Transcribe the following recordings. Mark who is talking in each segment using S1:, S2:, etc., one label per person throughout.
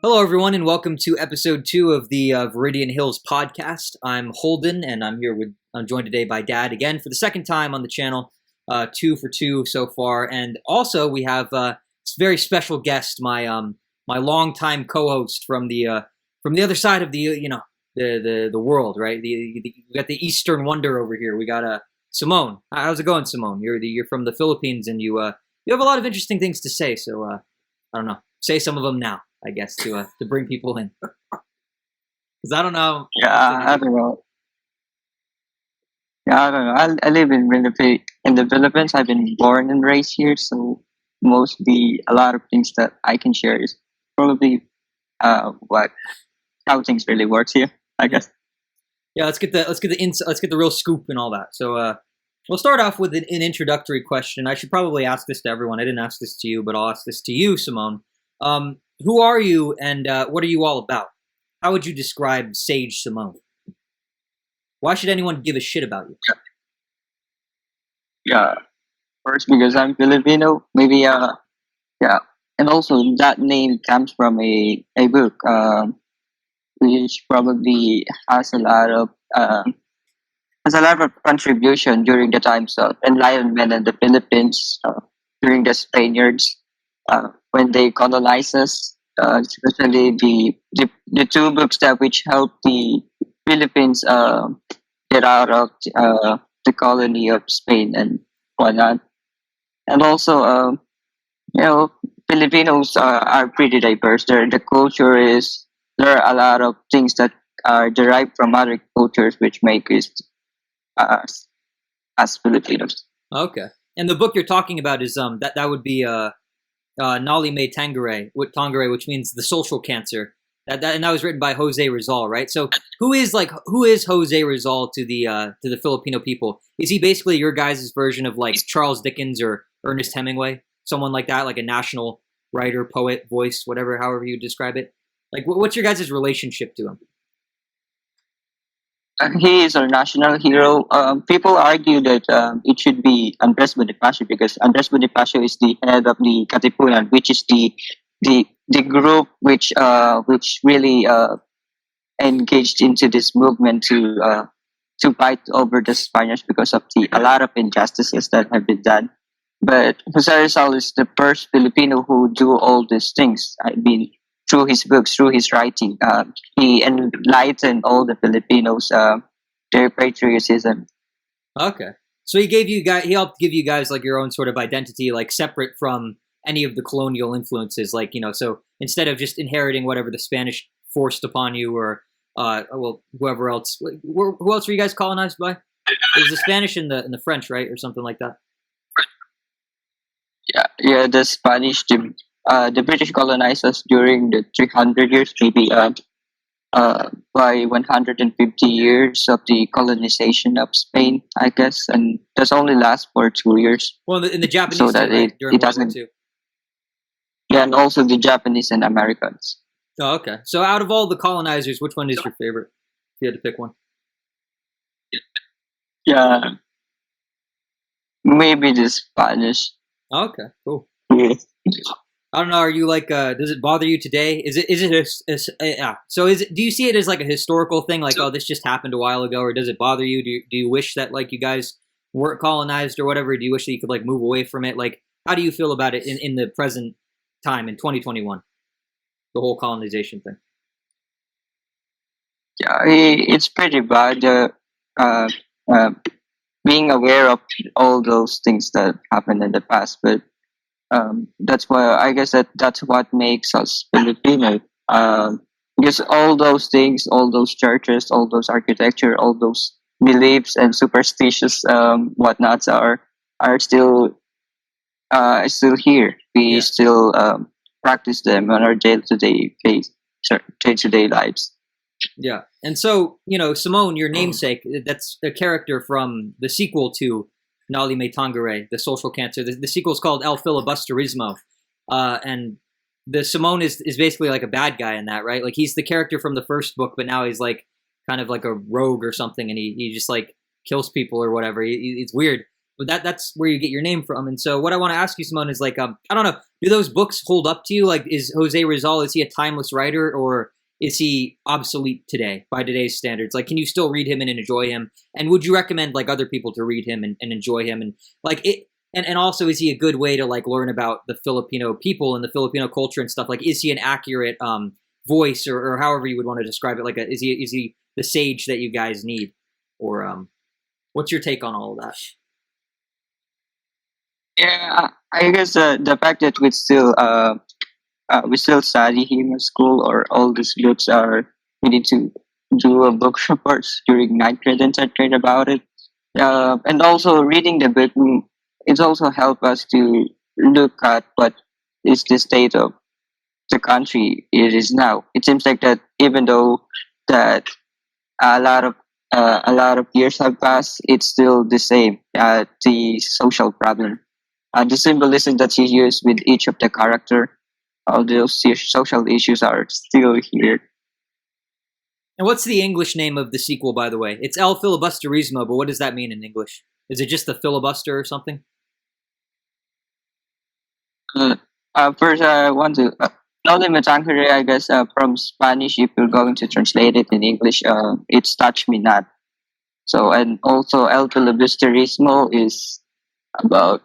S1: Hello, everyone, and welcome to episode 2 of the Viridian Hills podcast. I'm Holden, and I'm joined today by Dad again for the second time on the channel. 2 for 2 so far, and also we have a very special guest, my longtime co-host from the other side of the world, right? We got the Eastern Wonder over here. We got Simoun. How's it going, Simoun? You're from the Philippines, and you have a lot of interesting things to say. So I don't know, say some of them now, I guess, to bring people in. Because I don't know.
S2: Yeah, I don't know. Yeah, I don't know. I live in the Philippines. I've been born and raised here, so mostly a lot of things that I can share is probably what how things really works here, I guess.
S1: Yeah, let's get the real scoop and all that. So we'll start off with an introductory question. I should probably ask this to everyone. I didn't ask this to you, but I'll ask this to you, Simoun. Who are you, and what are you all about? How would you describe Sage Simoun? Why should anyone give a shit about you?
S2: Yeah, first because I'm Filipino, maybe yeah, and also that name comes from a book which probably has a lot of contribution during the times of enlightenment in the Philippines during the Spaniards when they colonized us, especially the two books that which helped the Philippines get out of the colony of Spain and whatnot. And also, you know, Filipinos are pretty diverse. The culture is there are a lot of things that are derived from other cultures, which make us as Filipinos.
S1: Okay. And the book you're talking about is that would be Nali Me Tangere, which means the social cancer. And that was written by Jose Rizal, right? So who is Jose Rizal to the Filipino people? Is he basically your guys' version of like Charles Dickens or Ernest Hemingway, someone like that, like a national writer, poet, voice, whatever, however you describe it? Like, what's your guys' relationship to him?
S2: He is our national hero. People argue that it should be Andres Bonifacio because Andres Bonifacio is the head of the Katipunan, which is the group which really engaged into this movement to fight over the Spaniards because of a lot of injustices that have been done. But Jose Rizal is the first Filipino who do all these things. I mean, through his books, through his writing, he enlightened all the Filipinos their patriotism.
S1: Okay, so he helped give you guys like your own sort of identity, like separate from any of the colonial influences. Like, so instead of just inheriting whatever the Spanish forced upon you, or whoever else. Who else were you guys colonized by? It was the Spanish and the French, right, or something like that.
S2: Yeah. The Spanish, the British colonized us during the 300 years, maybe by 150 years of the colonization of Spain, I guess, and that's only last for 2 years.
S1: Well, in the Japanese,
S2: so that
S1: too, right? During
S2: it
S1: World War
S2: doesn't.
S1: II.
S2: Yeah, and also the Japanese and Americans.
S1: Oh, okay. So out of all the colonizers, which one is your favorite? If you had to pick one.
S2: Yeah, maybe the Spanish.
S1: Okay, cool.
S2: Yeah.
S1: I don't know. Are you like? Does it bother you today? Is it? Yeah. So do you see it as like a historical thing? Like, oh, this just happened a while ago, or does it bother you? Do you wish that like you guys weren't colonized or whatever? Do you wish that you could like move away from it? Like, how do you feel about it in the present time in 2021? The whole colonization thing.
S2: Yeah, it's pretty bad. Uh, Being aware of all those things that happened in the past, but that's why I guess that's what makes us Filipino. Because all those things, all those churches, all those architecture, all those beliefs and superstitious whatnots are still here. We still practice them on our day-to-day lives.
S1: Yeah. And so, Simoun, your namesake, that's a character from the sequel to Nali Me Tangere, the social cancer. The sequel is called El Filibusterismo. And the Simoun is basically like a bad guy in that, right? Like he's the character from the first book, but now he's like kind of like a rogue or something, and he just like kills people or whatever. It's weird. but that's where you get your name from. And so what I want to ask you, Simone, is like, I don't know, do those books hold up to you? Like, is Jose Rizal, is he a timeless writer, or is he obsolete today by today's standards? Like, can you still read him and enjoy him? And would you recommend like other people to read him and enjoy him? And like it, and also, is he a good way to like learn about the Filipino people and the Filipino culture and stuff? Like, is he an accurate voice, or however you would want to describe it? Like, is he the sage that you guys need, or what's your take on all of that?
S2: Yeah, I guess the fact that we still study him at school, or all these groups are we need to do a book reports during ninth grade and tenth grade about it. And also reading the book, it's also helped us to look at what is the state of the country it is now. It seems like that even though that a lot of a lot of years have passed, it's still the same. The social problem, the symbolism that he used with each of the character, all those social issues are still here.
S1: And what's the English name of the sequel, by the way? It's El Filibusterismo, but what does that mean in English? Is it just the filibuster or something?
S2: First, I want to. Noli Me Tangere, I guess, from Spanish, if you're going to translate it in English, it's Touch Me Not. So, and also El Filibusterismo is about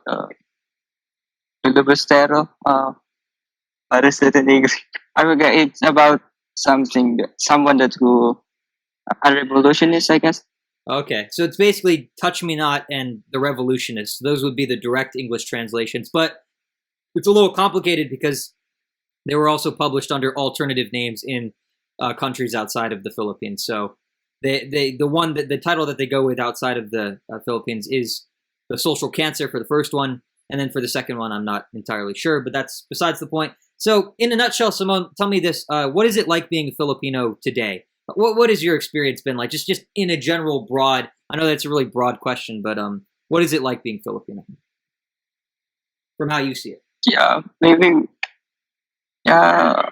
S2: filibustero. What is it in English? I forget. It's about someone that who a revolutionist, I guess.
S1: Okay, so it's basically Touch Me Not and The Revolutionists. Those would be the direct English translations, but it's a little complicated because they were also published under alternative names in countries outside of the Philippines. So the title that they go with outside of the Philippines is The Social Cancer for the first one, and then for the second one, I'm not entirely sure, but that's besides the point. So, in a nutshell, Simone, tell me this: what is it like being a Filipino today? What has your experience been like? Just in a general broad. I know that's a really broad question, but what is it like being Filipino from how you see it?
S2: Yeah, maybe. Uh,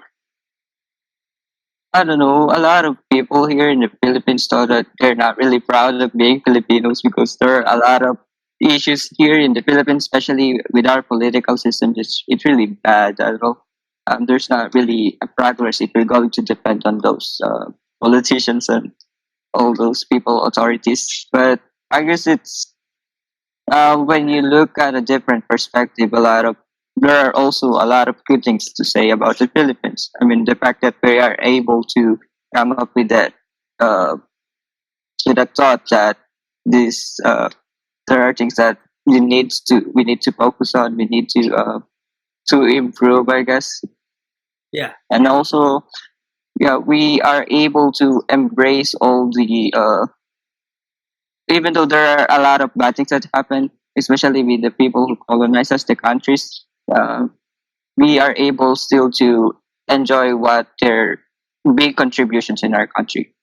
S2: I don't know. A lot of people here in the Philippines thought that they're not really proud of being Filipinos because there are a lot of issues here in the Philippines, especially with our political system. It's really bad. I don't know. There's not really a progress if we're going to depend on those politicians and all those people, authorities. But I guess it's when you look at a different perspective, there are also a lot of good things to say about the Philippines. I mean, the fact that we are able to come up uh, with that thought that this there are things that we need to focus on. We need to improve, I guess.
S1: Yeah.
S2: And also, yeah, we are able to embrace all the even though there are a lot of bad things that happen, especially with the people who colonize us, the countries, uh, we are able still to enjoy what their big contributions in our country.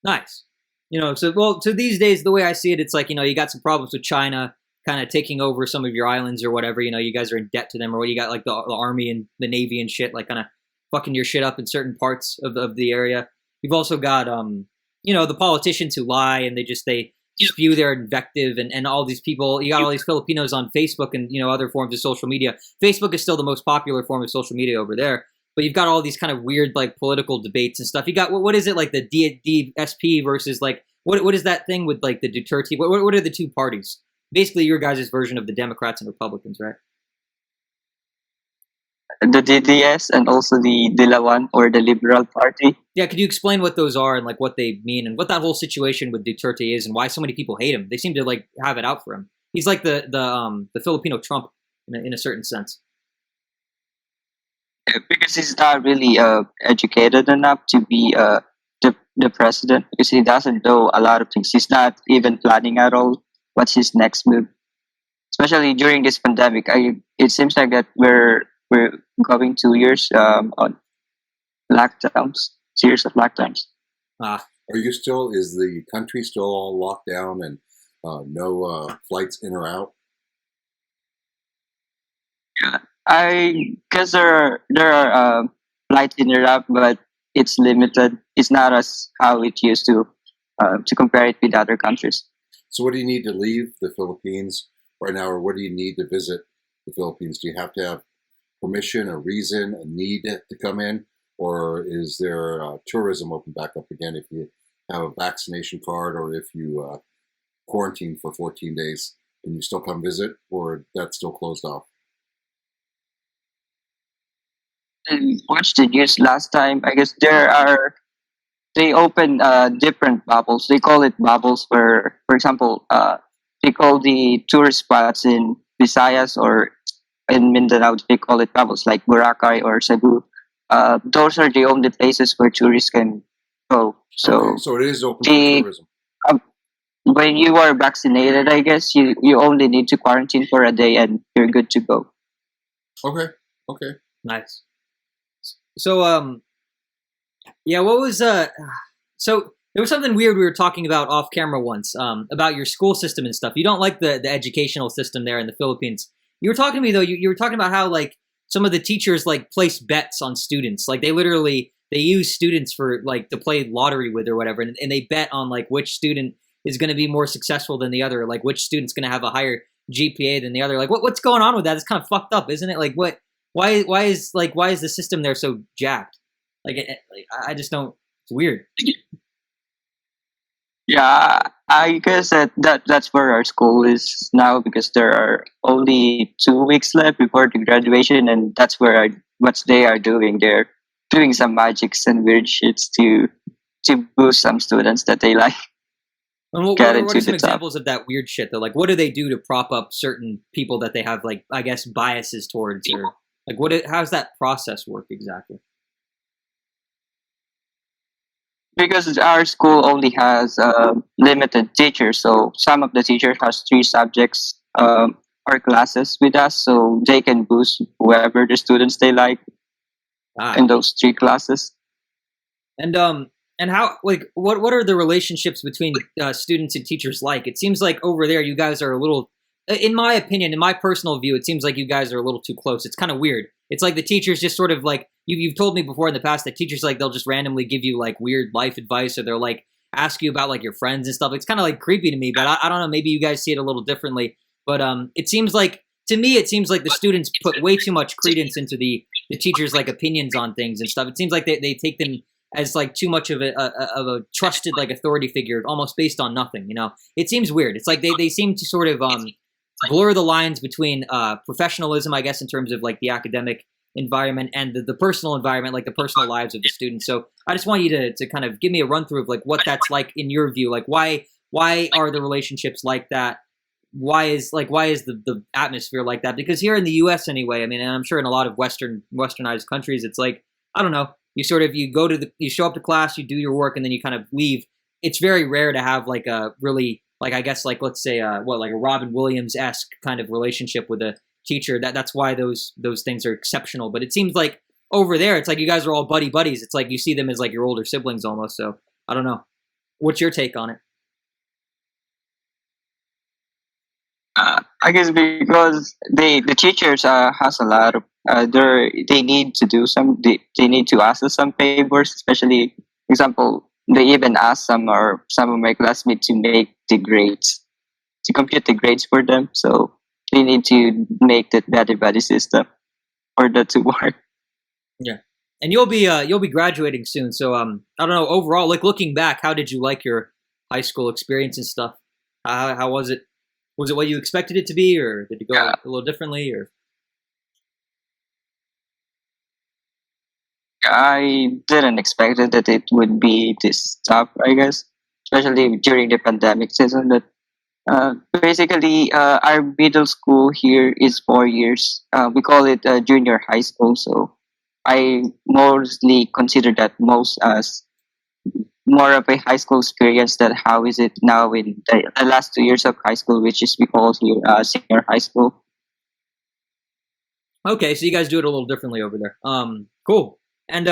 S1: Nice. So these days, the way I see it, it's like, you got some problems with China kind of taking over some of your islands or whatever. You guys are in debt to them, or what you got like the army and the navy and shit, like kind of fucking your shit up in certain parts of the area. You've also got, the politicians who lie and they spew their invective and all these people. You got all these Filipinos on Facebook and, other forms of social media. Facebook is still the most popular form of social media over there. But you've got all these kind of weird like political debates and stuff. You got what is it like the DSP versus like what is that thing with like the Duterte? What are the two parties? Basically, your guys' version of the Democrats and Republicans, right?
S2: The DDS and also the Dilawan or the Liberal Party.
S1: Yeah, could you explain what those are and like what they mean and what that whole situation with Duterte is and why so many people hate him? They seem to like have it out for him. He's like the Filipino Trump in a certain sense.
S2: Because he's not really educated enough to be the president, because he doesn't know a lot of things. He's not even planning at all what's his next move, especially during this pandemic. It seems like that we're going 2 years on lockdowns, series of lockdowns.
S1: Ah,
S3: Is the country still all locked down and no flights in or out?
S2: Yeah, I guess there are flights in Europe, but it's limited. It's not as how it used to compare it with other countries.
S3: So what do you need to leave the Philippines? right now, or what do you need to visit the Philippines? Do you have to have permission, a reason, a need to come in, or is there tourism open back up again if you have a vaccination card or if you quarantine for 14 days? Can you still come visit, or that's still closed off?
S2: I watched the news last time. I guess they open different bubbles. They call it bubbles for example, they call the tourist spots in Visayas or in Mindanao, they call it bubbles like Boracay or Cebu. Those are the only places where tourists can go.
S3: Okay,
S2: So
S3: so it is open for
S2: the
S3: tourism.
S2: um, when you are vaccinated, I guess you only need to quarantine for a day and you're good to go.
S3: Okay, okay.
S1: Nice. So yeah, what was so there was something weird we were talking about off camera once, about your school system and stuff. You don't like the educational system there in the Philippines. You were talking to me though, you were talking about how like some of the teachers like place bets on students. Like they use students for like to play lottery with or whatever, and they bet on like which student is gonna be more successful than the other, like which student's gonna have a higher GPA than the other. Like what's going on with that? It's kind of fucked up, isn't it? Like why is the system there so jacked? Like I just don't. It's weird.
S2: Yeah, I guess that's where our school is now because there are only 2 weeks left before the graduation, and that's where what they are doing. They're doing some magics and weird shits to boost some students that they like
S1: And
S2: get
S1: what
S2: into
S1: are some
S2: the top.
S1: examples of that weird shit though? Like, what do they do to prop up certain people that they have like, I guess, biases towards, or like, how's that process work exactly?
S2: Because our school only has limited teachers, so some of the teachers has 3 subjects or classes with us, so they can boost whoever the students they like
S1: Ah,
S2: in those 3 classes.
S1: and how like what are the relationships between students and teachers like? It seems like over there you guys are a little, in my opinion, in my personal view, it seems like you guys are a little too close. It's kind of weird. It's like the teachers just sort of like you've told me before in the past that teachers like they'll just randomly give you like weird life advice or they'll like ask you about like your friends and stuff. It's kind of like creepy to me, but I don't know. Maybe you guys see it a little differently. But it seems like to me it seems like the students put way too much credence into the teachers like opinions on things and stuff. It seems like they take them as like too much of a trusted like authority figure, almost based on nothing. You know, it seems weird. It's like they seem to sort of blur the lines between professionalism, I guess, in terms of like the academic environment and the personal environment, like the personal lives of the students. So I just want you to kind of give me a run through of like what that's like in your view. Like why are the relationships like that? Why is the atmosphere like that? Because here in the US anyway, I mean, and I'm sure in a lot of westernized countries, it's like, I don't know, you show up to class, you do your work, and then you kind of leave. It's very rare to have like a really, like, I guess, like, let's say like a Robin Williams-esque kind of relationship with a teacher. That's why those things are exceptional. But it seems like over there, it's like you guys are all buddy buddies. It's like you see them as like your older siblings almost. So I don't know. What's your take on it?
S2: I guess because the teachers has a lot of they need to do they need to ask us some favors, especially example they even ask some of my classmates to make the grades to compute the grades for them, so they need to make that better buddy system for that to work.
S1: Yeah. And you'll be graduating soon. So I don't know, overall, like looking back, how did you like your high school experience and stuff? How was it? Was it what you expected it to be, or did it go
S2: Yeah.
S1: a little differently? Or
S2: I didn't expect it that it would be this tough, I guess, especially during the pandemic season. That basically our middle school here is 4 years. We call it junior high school, so I mostly consider that most as more of a high school experience than how is it now in the last 2 years of high school, which is we call here senior high school.
S1: okay, so you guys do it a little differently over there. Cool. And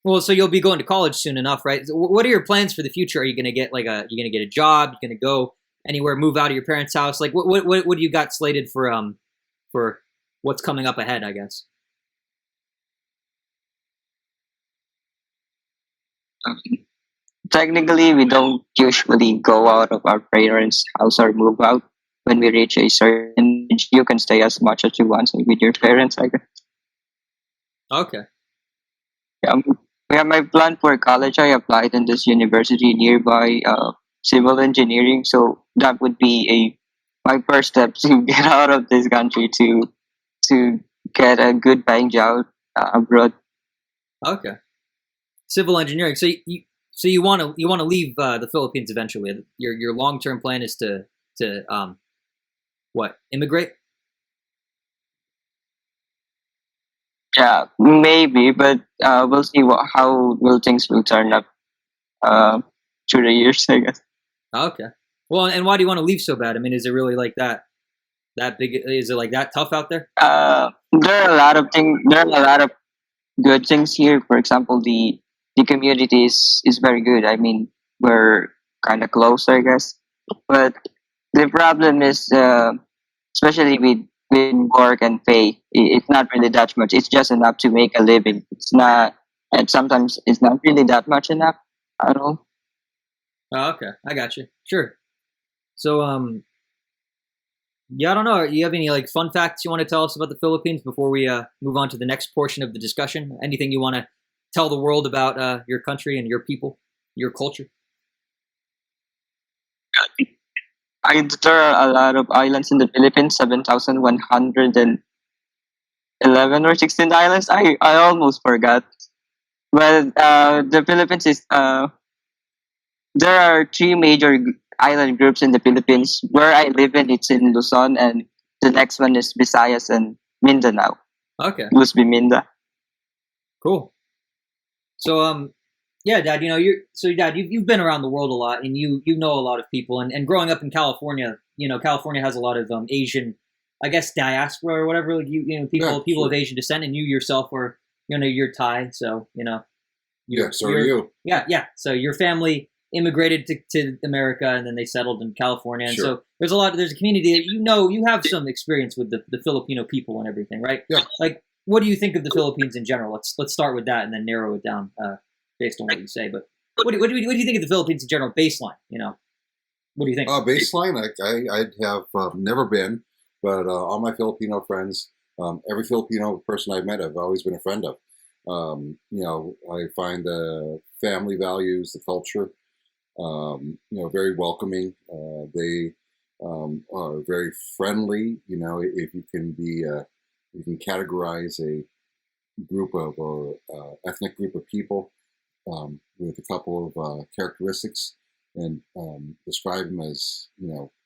S1: well, so you'll be going to college soon enough, right? So what are your plans for the future? Are you gonna get you gonna get a job? You gonna go anywhere? Move out of your parents' house? Like what do you got slated for what's coming up ahead? I guess.
S2: Um, Technically, we don't usually go out of our parents' house or move out. when we reach a certain age, you can stay as much as you want with your parents, I guess.
S1: Okay.
S2: Um, yeah, my plan for college, I applied in this university nearby, civil engineering. So that would be my first step to get out of this country to get a good paying job abroad.
S1: Okay. Civil engineering. So you want to leave the Philippines eventually. Your long term plan is to what, immigrate?
S2: Yeah, maybe, but we'll see how will things will turn up uh, through the years, I guess.
S1: Okay. Well, and why do you want to leave so bad? I mean, is it really like that big? Is it like that tough out there?
S2: There are a lot of things. There are a lot of good things here. For example, the community is very good. I mean, we're kind of close, I guess. But the problem is, especially with work and pay, it's not really that much. It's just enough to make a living. It's not, and sometimes it's not really that much enough at all.
S1: Oh, okay, I got you. Sure. So yeah, I don't know. You have any like fun facts you want to tell us about the Philippines before we move on to the next portion of the discussion? Anything you want to tell the world about your country and your people, your culture?
S2: There are a lot of islands in the Philippines, 7,111 or 16 islands. I almost forgot. But the Philippines is there are three major island groups in the Philippines. Where I live in, it's in Luzon, and the next one is Visayas and Mindanao.
S1: Okay,
S2: Luzbi Minda.
S1: cool. So yeah, Dad. Dad, you've been around the world a lot, and you know a lot of people. And growing up in California, California has a lot of Asian, I guess, diaspora or whatever. Like people
S3: sure.
S1: of Asian descent, and you yourself are you're Thai, so
S3: Yeah, so are you.
S1: Yeah. So your family immigrated to America, and then they settled in California, and
S3: Sure.
S1: so there's a community that you have some experience with the Filipino people and everything, right?
S3: Yeah.
S1: Like, what do you think of the Philippines in general? Let's start with that and then narrow it down based on what you say. But what do you think of the Philippines in general? Baseline, what do you think?
S3: Baseline, I'd have never been, but all my Filipino friends, every Filipino person I've met, I've always been a friend of. I find the family values, the culture, very welcoming. They are very friendly. If you can categorize a group of or ethnic group of people with a couple of characteristics and describe them as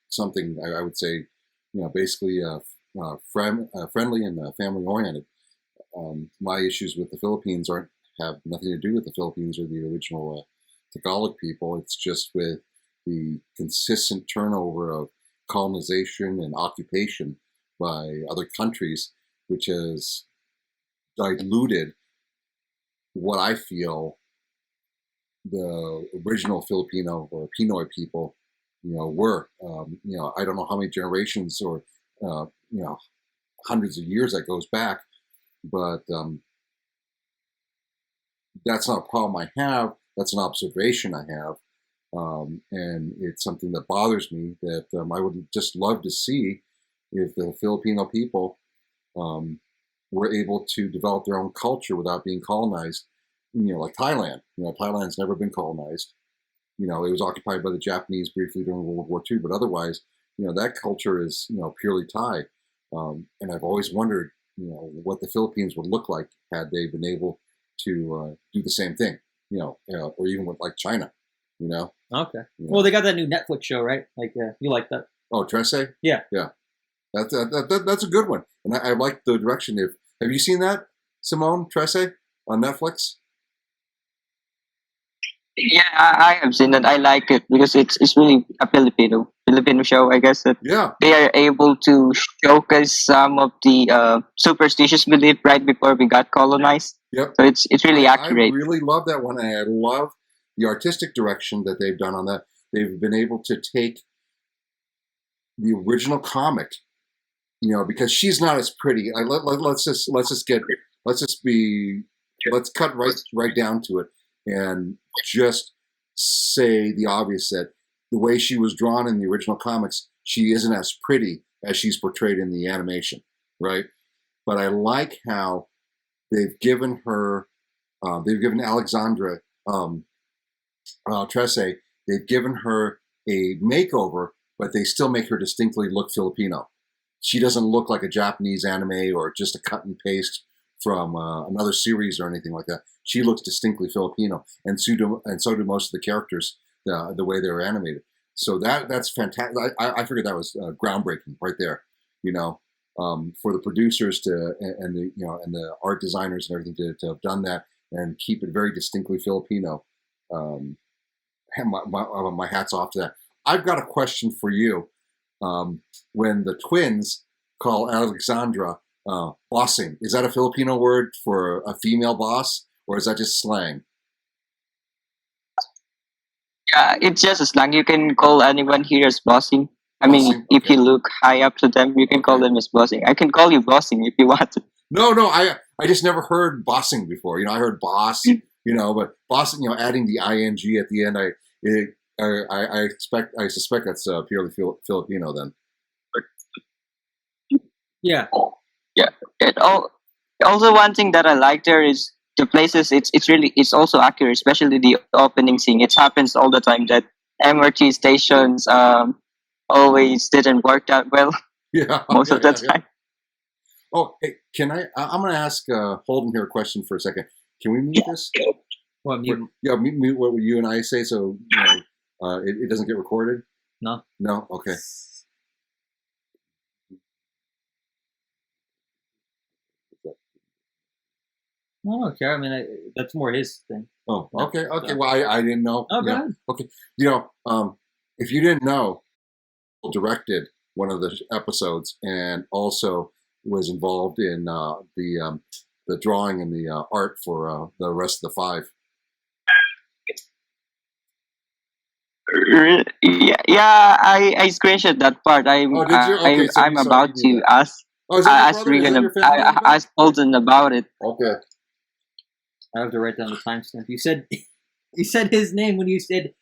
S3: something I would say basically friendly and family oriented. My issues with the Philippines aren't have nothing to do with the Philippines or the original Tagalog people. It's just with the consistent turnover of colonization and occupation by other countries, which has diluted what I feel the original Filipino or Pinoy people, were. I don't know how many generations or hundreds of years that goes back, but that's not a problem I have. That's an observation I have, and it's something that bothers me. That I would just love to see if the Filipino people were able to develop their own culture without being colonized. Like Thailand. Thailand's never been colonized. It was occupied by the Japanese briefly during World War II, but otherwise, that culture is purely Thai. And I've always wondered, what the Philippines would look like had they been able to do the same thing, or even with like China,
S1: Okay. Well, they got that new Netflix show, right? Like, you like that?
S3: Oh, Trece?
S1: Yeah.
S3: Yeah. That's a good one. And I like the direction. Have you seen that, Simoun, Trece, on Netflix?
S2: Yeah, I have seen it. I like it because it's really a Filipino show. I guess that
S3: Yeah.
S2: they are able to showcase some of the superstitious belief right before we got colonized.
S3: Yep.
S2: So it's really accurate.
S3: I really love that one. And I love the artistic direction that they've done on that. They've been able to take the original comic, because she's not as pretty. Let's cut right down to it and just say the obvious, that the way she was drawn in the original comics, she isn't as pretty as she's portrayed in the animation, right? But I like how they've given her, they've given Alexandra Trece, they've given her a makeover, but they still make her distinctly look Filipino. She doesn't look like a Japanese anime or just a cut and paste from another series or anything like that. She looks distinctly Filipino, and so do most of the characters, the way they were animated. So that's fantastic. I figured that was groundbreaking right there. You know, for the producers and the art designers and everything to have done that and keep it very distinctly Filipino. My hat's off to that. I've got a question for you. When the twins call Alexandra bossing, is that a Filipino word for a female boss, or is that just slang?
S2: Yeah, it's just a slang. You can call anyone here as bossing. I mean,
S3: Bossing?
S2: if
S3: Okay.
S2: you look high up to them, you can call
S3: Okay.
S2: them as bossing. I can call you bossing if you want.
S3: No, I just never heard bossing before. You know, I heard boss, but bossing, adding the ing at the end, I suspect that's purely Filipino then.
S1: Yeah.
S2: Yeah. Also, one thing that I like there is the places. It's also accurate, especially the opening scene. It happens all the time that MRT stations always didn't work out well
S3: Yeah,
S2: most of the time.
S3: Oh, hey, can I'm going to ask Holden here a question for a second. Can we mute this?
S1: What?
S3: Mute what you and I say, so it doesn't get recorded.
S1: No.
S3: No. Okay.
S1: I don't care. I mean, that's more his thing.
S3: Oh, okay. Okay. Well, I didn't know.
S1: Oh, go ahead.
S3: Okay. If you didn't know, directed one of the episodes and also was involved in the drawing and the art for the rest of the 5.
S2: Yeah, I screenshot that part.
S3: Oh, did you? Okay, so
S2: I'm
S3: you saw
S2: about
S3: you knew
S2: to
S3: that.
S2: ask
S3: Oh, is that your
S2: ask
S3: brother? Is that
S2: Regan.
S3: your family?
S2: I asked Holden about it.
S3: Okay.
S1: I have to write down the timestamp. You said his name when you said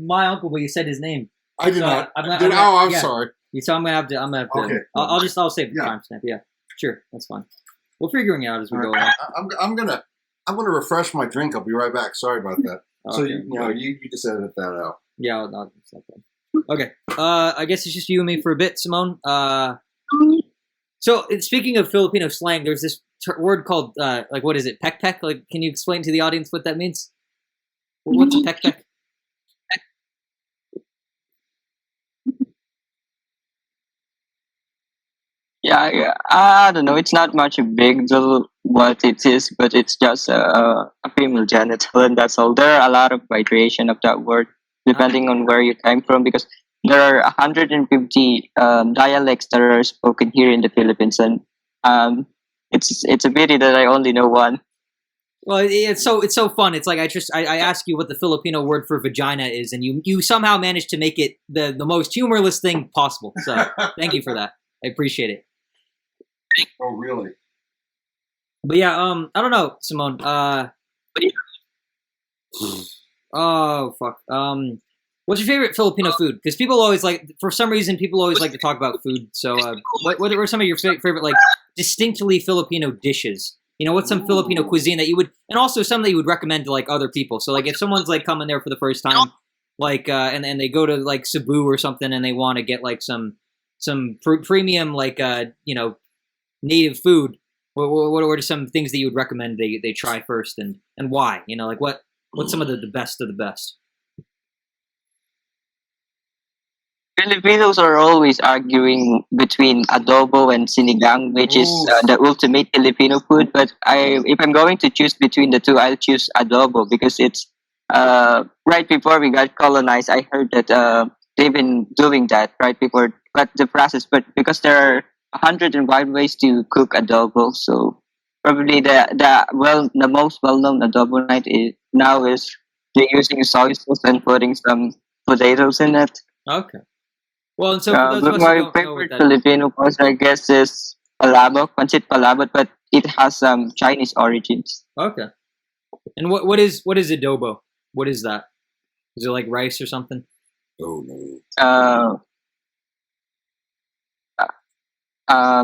S1: my uncle, but you said his name.
S3: I did
S1: So
S3: not.
S1: I'm
S3: sorry.
S1: So I'm gonna have to.
S3: Okay.
S1: I'll save the
S3: Yeah.
S1: timestamp. Yeah, sure, that's fine. We're figuring it out as we go
S3: Right.
S1: along.
S3: I'm gonna refresh my drink. I'll be right back. Sorry about that. So
S1: Okay.
S3: you just edit that out.
S1: Yeah, I'll it's not bad. Okay. I guess it's just you and me for a bit, Simone. So speaking of Filipino slang, there's this word called what is it? Pek pek. Like, can you explain to the audience what that means? What's a pek pek?
S2: Yeah. I don't know. It's not much a big deal what it is, but it's just a female genital, and that's all. There are a lot of variation of that word depending on where you came from, because there are 150 dialects that are spoken here in the Philippines, and it's a pity that I only know one.
S1: Well, it's so fun. It's like I ask you what the Filipino word for vagina is, and you somehow managed to make it the most humorless thing possible. So thank you for that. I appreciate it.
S3: Oh, really?
S1: But yeah, I don't know, Simone. Oh fuck. What's your favorite Filipino food? Because people always for some reason, people always like to talk about food. So, what were some of your favorite distinctly Filipino dishes? What's some Filipino cuisine that you would, and also some that you would recommend to other people? So, if someone's coming there for the first time, and they go to Cebu or something, and they want to get some premium native food. What are some things that you would recommend they try first, and why? What's some of the best of the best?
S2: Filipinos are always arguing between adobo and sinigang, which is the ultimate Filipino food. But if I'm going to choose between the two, I'll choose adobo because it's right before we got colonized. I heard that they've been doing that right before, but the process. But because there are 101 ways to cook adobo, so probably the most well known adobo night now is they're using soy sauce and putting some potatoes in it.
S1: Okay. Well, and so for those of
S2: But
S1: us who
S2: my
S1: don't know what
S2: favorite
S1: that
S2: Filipino course, I guess, is palabok, pancit palabok, but it has some Chinese origins.
S1: Okay. And what is adobo? What is that? Is it like rice or something?
S3: Oh no.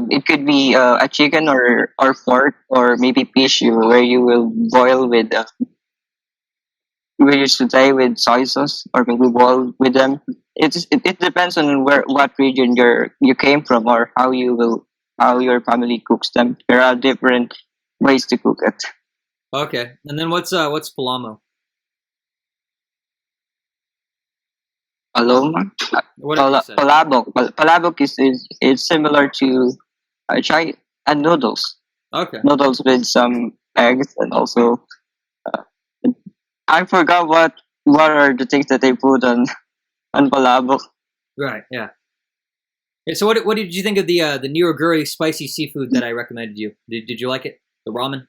S2: It could be a chicken or pork or maybe fish where you will boil with where you saute with soy sauce or maybe boil with them. It depends on what region you came from or how your family cooks them. There are different ways to cook it.
S1: Okay, and then what's palamo?
S2: Paloma,
S1: Whatever you said.
S2: palabok. Palabok is similar to chai and noodles.
S1: Okay,
S2: Noodles with some eggs and also I forgot what are the things that they put on palabok.
S1: right, yeah. Yeah, so what did you think of the niroguri spicy seafood that I recommended you? Did you like it? The ramen?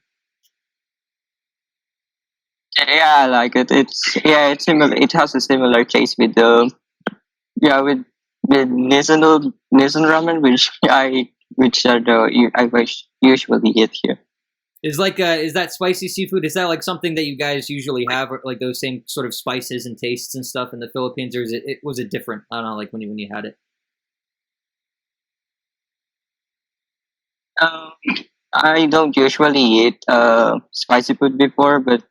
S2: Yeah, I like it. It's similar. It has a similar taste with the yeah with Nissan ramen, which are usually eat here.
S1: Is that spicy seafood? Is that like something that you guys usually have, or like those same sort of spices and tastes and stuff in the Philippines, or was it different? I don't know, like when you had it.
S2: Um, I don't usually eat spicy food before, but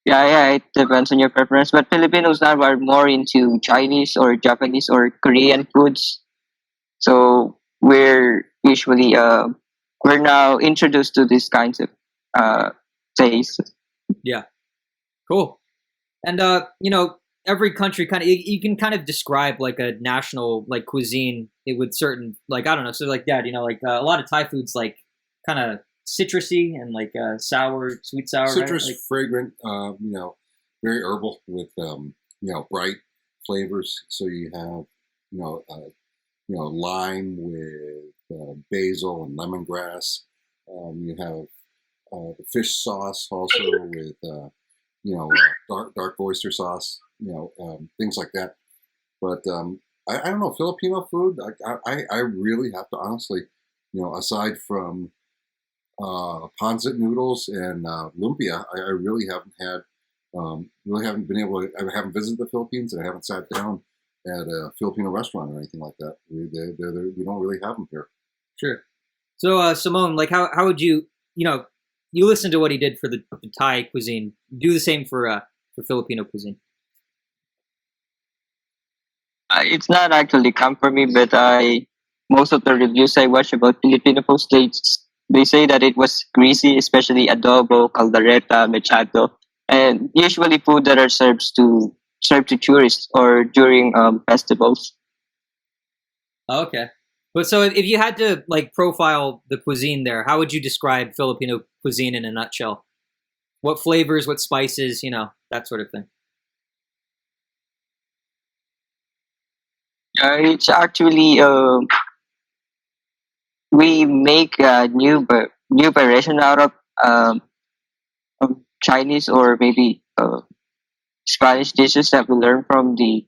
S2: yeah, it depends on your preference. But Filipinos now are more into Chinese or Japanese or Korean foods, so we're now introduced to these kinds of uh tastes.
S1: Yeah, cool. And every country kind of you can kind of describe like a national like cuisine with certain like I don't know, so like that, like a lot of Thai foods like kind of citrusy and like sour, sweet sour, right?
S3: Citrus,
S1: Like
S3: fragrant, very herbal with bright flavors. So you have you know uh, lime with basil and lemongrass. You have the fish sauce also with dark oyster sauce. Things like that. But I don't know, Filipino food. I really have to honestly, aside from pancit noodles and lumpia, I really haven't been able to. I haven't visited the Philippines, and I haven't sat down at a Filipino restaurant or anything like that. We don't really have them here.
S1: sure. So Simone, like how would you listen to what he did for the Thai cuisine? Do the same for Filipino cuisine.
S2: It's not actually come for me, but I most of the reviews I watch about Filipino food they say that it was greasy, especially adobo, caldereta, mechado, and usually food that are served to tourists or during festivals.
S1: Oh, okay. But so if you had to like profile the cuisine there, how would you describe Filipino cuisine in a nutshell? What flavors, what spices, that sort of thing.
S2: It's actually we make a new variation out of Chinese or maybe Spanish dishes that we learned from the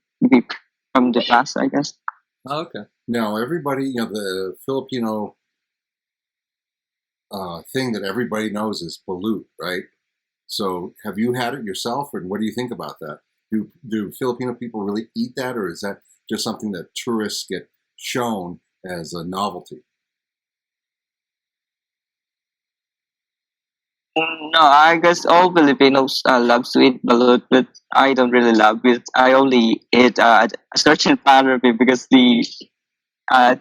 S2: past, I guess.
S1: Oh, okay.
S3: Now, everybody, the Filipino thing that everybody knows is balut, right? So, have you had it yourself, and what do you think about that? Do Filipino people really eat that, or is that just something that tourists get shown as a novelty?
S2: No, I guess all Filipinos love sweet balut, but I don't really love it. I only eat a certain part of it because uh,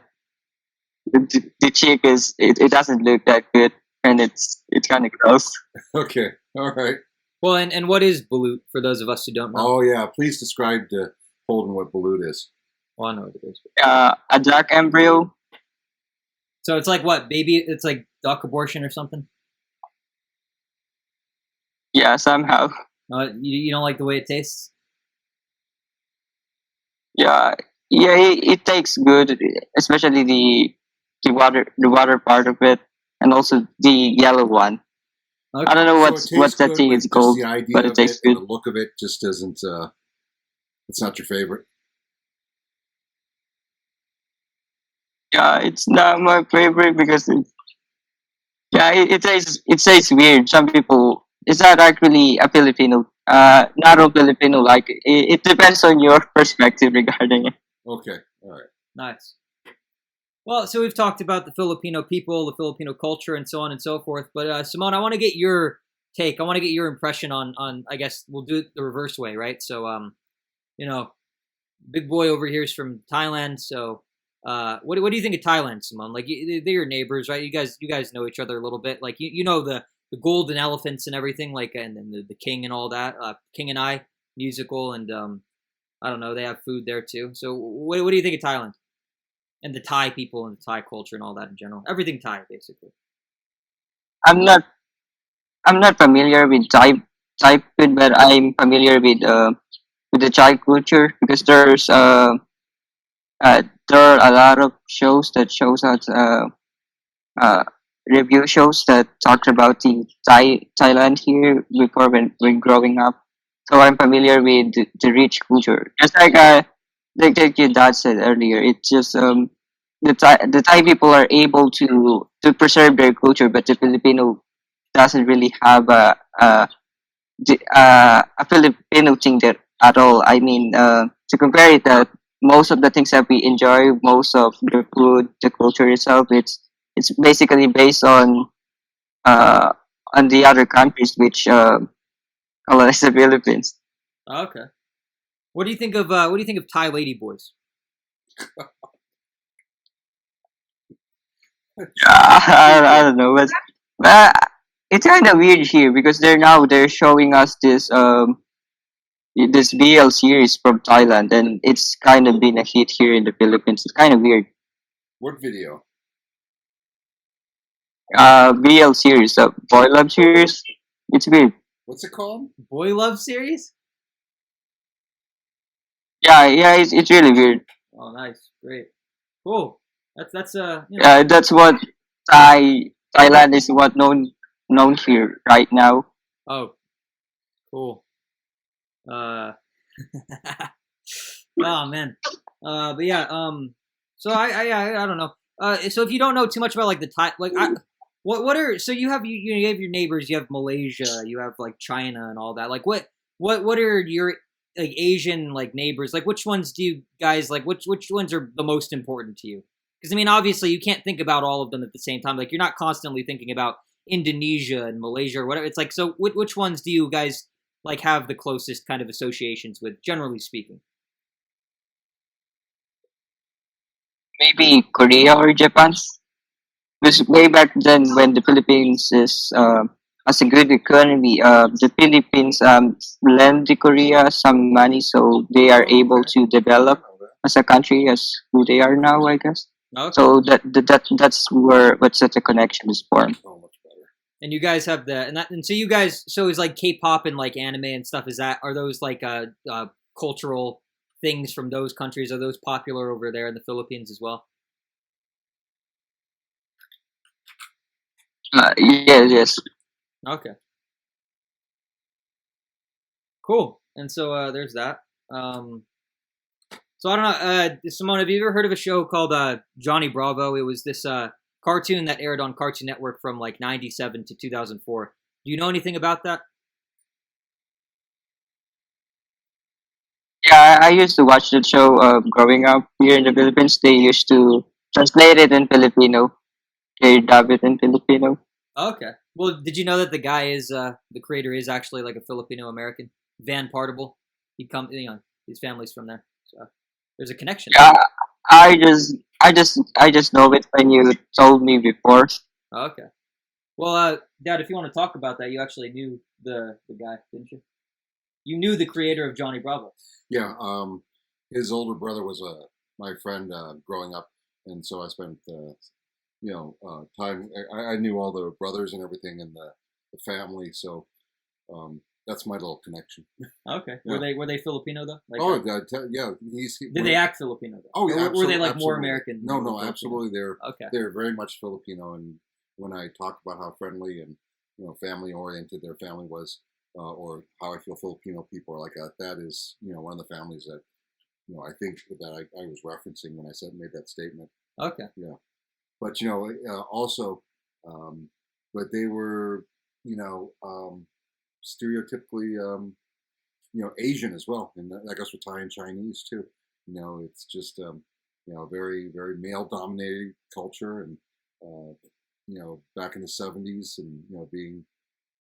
S2: the chick it doesn't look that good and it's kind of gross.
S3: Okay, all right.
S1: Well, and what is balut for those of us who don't know?
S3: Oh yeah, please describe to Holden what balut is.
S1: Well, I know what it is.
S2: A dark embryo.
S1: So it's like what baby? It's like duck abortion or something.
S2: Yeah, somehow.
S1: You don't like the way it tastes?
S2: Yeah, yeah, it tastes good, especially the water part of it, and also the yellow one.
S1: Okay.
S2: I don't know
S3: So it
S2: what
S3: tastes
S2: that
S3: good,
S2: thing
S3: but
S2: is
S3: just
S2: called,
S3: the idea
S2: but it
S3: of it
S2: tastes
S3: and
S2: good.
S3: the look of it just doesn't. It's not your favorite.
S2: Yeah, it's not my favorite because yeah, it tastes weird. Some people it's not actually a Filipino. Not all Filipino like it. It depends on your perspective regarding it.
S3: Okay, all right.
S1: Nice. Well, so we've talked about the Filipino people, the Filipino culture, and so on and so forth. But Simone, I want to get your take. I want to get your impression on. I guess we'll do it the reverse way, right? So, you know, big boy over here is from Thailand. So, what do you think of Thailand, Simone? Like, they're your neighbors, right? You guys know each other a little bit. Like, you know the golden elephants and everything, like, and the king and all that. King and I musical, and I don't know. They have food there too. So, what do you think of Thailand and the Thai people and the Thai culture and all that in general? Everything Thai, basically.
S2: I'm not I'm not familiar with Thai food, but I'm familiar with the Thai culture because there are a lot of shows that shows us uh, review shows that talked about the Thailand here before when growing up. So I'm familiar with the rich culture. Just like your dad said earlier, it's just the Thai people are able to preserve their culture, but the Filipino doesn't really have a Filipino thing that at all. I mean, to compare it, most of the things that we enjoy, most of the food, the culture itself, it's basically based uh, on the other countries which colonize the Philippines.
S1: Okay. What do you think of Thai lady boys?
S2: I don't know, but it's kind of weird here because they're showing us this BL series from Thailand, and it's kind of been a hit here in the Philippines. It's kind of weird.
S3: What video?
S2: BL series, the Boy Love series. It's weird.
S3: What's it called?
S1: Boy love series?
S2: Yeah, it's really weird.
S1: Oh, nice, great, cool. That's.
S2: That's what Thailand is what known here right now.
S1: Oh, cool. Uh, oh man. But yeah. So I don't know. So if you don't know too much about like the Thai, like what are so you have your neighbors, you have Malaysia, you have like China and all that. Like what are your like Asian like neighbors? Like which ones do you guys like? Which ones are the most important to you? Because I mean, obviously you can't think about all of them at the same time. Like you're not constantly thinking about Indonesia and Malaysia or whatever. It's like so which ones do you guys like have the closest kind of associations with, generally speaking?
S2: Maybe Korea or Japan. Because way back then, when the Philippines is has a good economy, the Philippines lend the Korea some money, so they are able to develop as a country as who they are now, I guess.
S1: Okay.
S2: So that's where what's such a connection is formed.
S3: So much better.
S1: And you guys have and so you guys so is like K-pop and like anime and stuff. Are those like cultural things from those countries? Are those popular over there in the Philippines as well?
S2: Yes.
S1: Okay, cool. And so there's that. So I don't know, Simone, have you ever heard of a show called Johnny Bravo? It was this cartoon that aired on Cartoon Network from like '97 to 2004. Do you know anything about that?
S2: Yeah, I used to watch that show growing up here in the Philippines. They used to translate it in Filipino. They dub it in Filipino.
S1: Okay. Well, did you know that the guy is the creator is actually like a Filipino American, Van Partible? His family's from there, so there's a connection.
S2: Yeah, I just know it when you told me before.
S1: Okay. Well, Dad, if you want to talk about that, you actually knew the guy, didn't you? You knew the creator of Johnny Bravo.
S3: Yeah. His older brother was my friend growing up, and so I spent time. I knew all the brothers and everything in the family, so that's my little connection.
S1: Okay.
S3: Yeah.
S1: Were they Filipino though? Like,
S3: Oh, yeah.
S1: did they act Filipino though?
S3: Oh, yeah.
S1: Or were they like more
S3: Absolutely.
S1: American?
S3: No,
S1: than
S3: no,
S1: Filipino?
S3: absolutely.
S1: Okay.
S3: They're very much Filipino, and when I talk about how friendly and family oriented their family was, or how I feel Filipino people are like that, that is one of the families that I think that I was referencing when I made that statement.
S1: Okay.
S3: Yeah, but also, um, but they were stereotypically Asian as well, and I guess with Thai and Chinese too. It's just very, very male dominated culture. And, back in the 70s and, being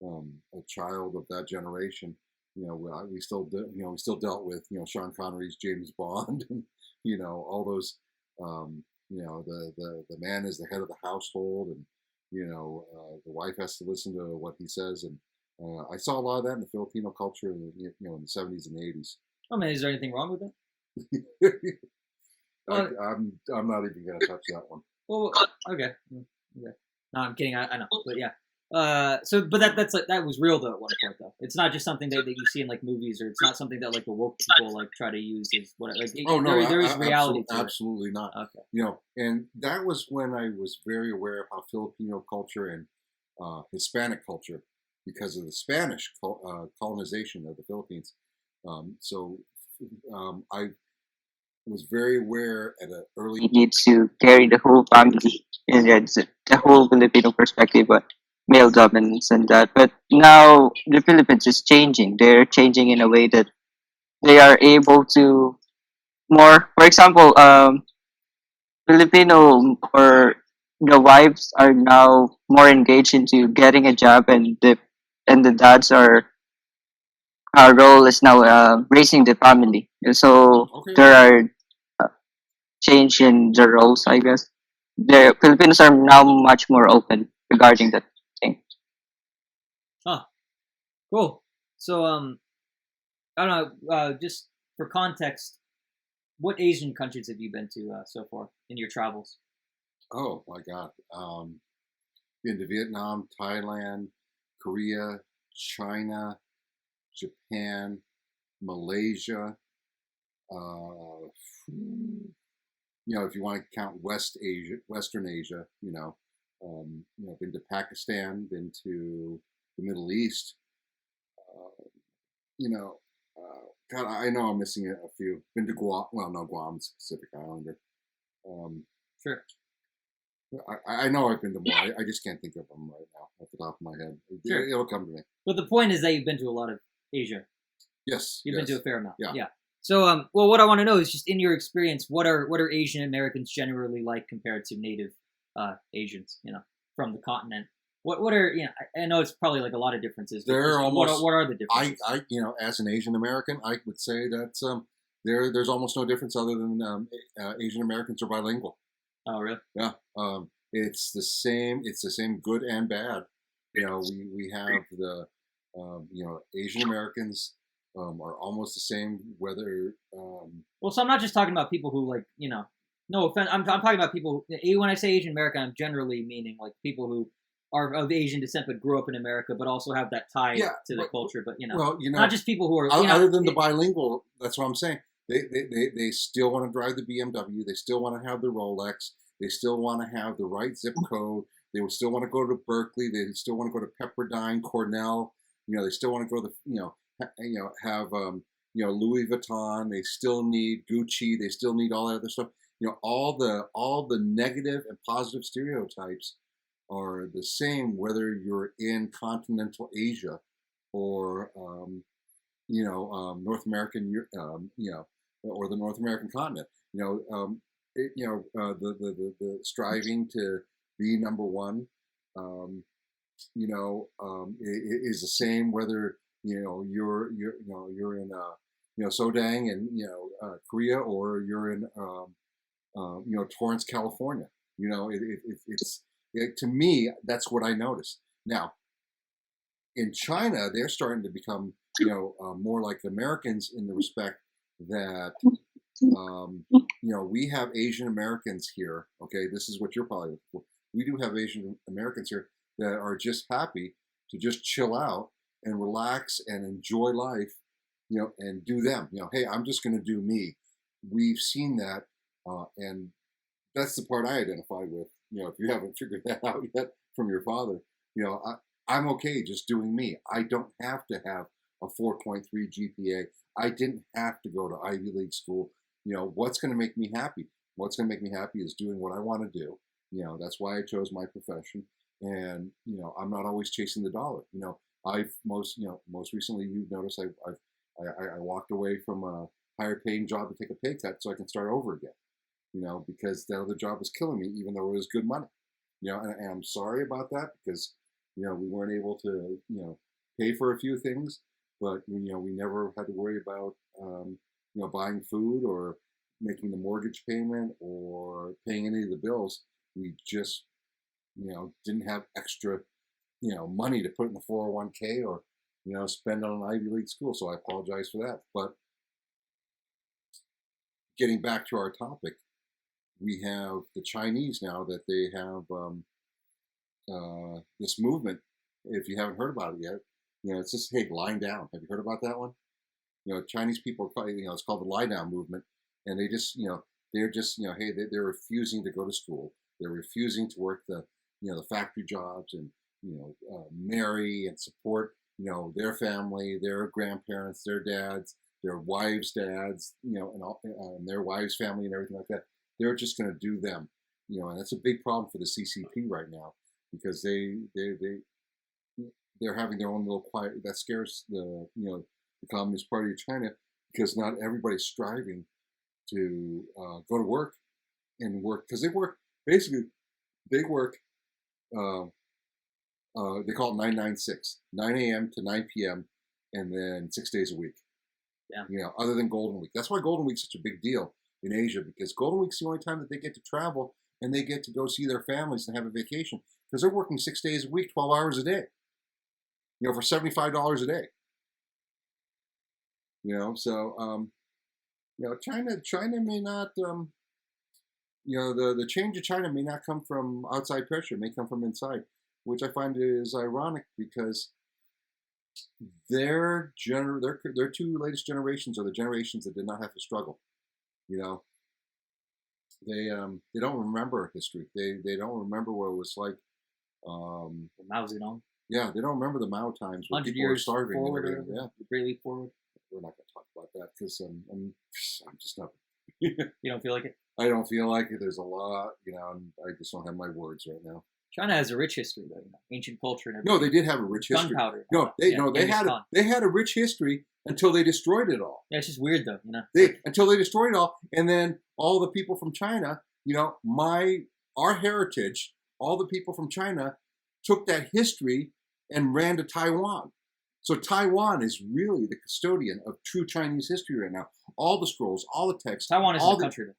S3: a child of that generation, we still, we still dealt with, Sean Connery's James Bond and, all those, the man is the head of the household and, the wife has to listen to what he says. And I saw a lot of that in the Filipino culture, in the 70s and 80s.
S1: I mean, is there anything wrong with that?
S3: I'm not even gonna touch that one.
S1: Well, okay. No, I'm kidding. I know, but yeah. But that was real though at one point though. It's not just something that you see in like movies, or it's not something that like the woke people like try to use as what. Like,
S3: oh no,
S1: there is reality to it.
S3: Absolutely not.
S1: Okay.
S3: And that was when I was very aware of how Filipino culture and Hispanic culture, because of the Spanish colonization of the Philippines. I was very aware at an early.
S2: You need to carry the whole family, and it's the whole Filipino perspective, but male dominance and that. But now the Philippines is changing. They're changing in a way that they are able to more. For example, Filipino or the wives are now more engaged into getting a job, and the dads are our role is now raising the family. So
S3: Okay.
S2: there are change in the roles, I guess. The Filipinos are now much more open regarding that thing.
S1: Cool. So I don't know. Just for context, what Asian countries have you been to so far in your travels?
S3: Oh my God. Been to Vietnam, Thailand, Korea, China, Japan, Malaysia. If you want to count Western Asia, been to Pakistan, been to the Middle East. God, I know I'm missing a few. Been to Guam. Well, no, Guam's Pacific Islander.
S1: Sure.
S3: I know I've been to more. I just can't think of them right now off the top of my head.
S1: Sure.
S3: It'll come to me.
S1: But the point is that you've been to a lot of Asia.
S3: Yes.
S1: You've been to a fair amount.
S3: Yeah.
S1: So, well, what I want to know is just in your experience, what are Asian Americans generally like compared to native Asians, from the continent? What are I know it's probably like a lot of differences.
S3: There are almost.
S1: What are the differences?
S3: I as an Asian American, I would say that there's almost no difference other than Asian Americans are bilingual.
S1: Oh, really?
S3: Yeah. It's the same. It's the same good and bad. We have the Asian Americans are almost the same whether.
S1: Well, so I'm not just talking about people who like no offense. I'm talking about people. When I say Asian American, I'm generally meaning like people who are of Asian descent but grew up in America, but also have that tie to the culture. But not just people who are
S3: other than the bilingual. That's what I'm saying. They still want to drive the BMW. They still want to have the Rolex. They still want to have the right zip code. They would still want to go to Berkeley. They still want to go to Pepperdine, Cornell. They still want to go to have Louis Vuitton. They still need Gucci. They still need all that other stuff. All the negative and positive stereotypes are the same whether you're in continental Asia or North American, or the North American continent. The striving to be number one, is the same whether you're in Sodang and Korea, or you're in Torrance, California. To me, that's what I noticed. Now, in China, they're starting to become more like Americans in the respect that we have Asian Americans here. Okay, this is what you're probably looking for. We do have Asian Americans here that are just happy to just chill out and relax and enjoy life, and do them. Hey, I'm just going to do me. We've seen that, and that's the part I identify with. If you haven't figured that out yet from your father, I'm okay just doing me. I don't have to have a 4.3 GPA. I didn't have to go to Ivy League school. What's going to make me happy? What's going to make me happy is doing what I want to do. That's why I chose my profession. And, I'm not always chasing the dollar. I've most recently, you've noticed I walked away from a higher paying job to take a pay cut so I can start over again. because that other job was killing me, even though it was good money. And I'm sorry about that because, we weren't able to, pay for a few things, but, we never had to worry about, buying food or making the mortgage payment or paying any of the bills. We just, didn't have extra, money to put in the 401k or, spend on an Ivy League school. So I apologize for that. But getting back to our topic, we have the Chinese now that they have this movement. If you haven't heard about it yet, it's just, hey, lying down. Have you heard about that one? Chinese people, it's called the lie down movement, and they just, they're just, hey, they're refusing to go to school. They're refusing to work the factory jobs and, marry and support, their family, their grandparents, their dads, their wives' dads, and their wives' family and everything like that. They're just going to do them, and that's a big problem for the CCP right now because they're having their own little quiet. That scares the Communist Party of China because not everybody's striving to go to work and work because they work they work. They call it 996, 9 a.m. to 9 p.m. and then 6 days a week.
S1: Yeah.
S3: Other than Golden Week. That's why Golden Week's such a big deal in Asia because Golden Week's the only time that they get to travel and they get to go see their families and have a vacation because they're working 6 days a week, 12 hours a day. For $75 a day. So China may not. The change of China may not come from outside pressure. It may come from inside, which I find is ironic because their two latest generations are the generations that did not have to struggle. They don't remember history. They don't remember what it was like.
S1: Mao Zedong.
S3: Yeah, they don't remember the Mao times when
S1: 100
S3: people were
S1: years
S3: starving.
S1: forward,
S3: and everything. Yeah,
S1: great leap forward.
S3: We're not going to talk about that because I'm just not.
S1: You don't feel like it?
S3: I don't feel like it. There's a lot, and I just don't have my words right now.
S1: China has a rich history, though. Ancient culture and everything.
S3: No, they did have a rich history.
S1: Gunpowder.
S3: They had a rich history until they destroyed it all.
S1: Yeah, it's just weird, though.
S3: Until they destroyed it all, and then all the people from China, our heritage, all the people from China took that history and ran to Taiwan. So Taiwan is really the custodian of true Chinese history right now. All the scrolls, all the texts.
S1: Taiwan isn't a country.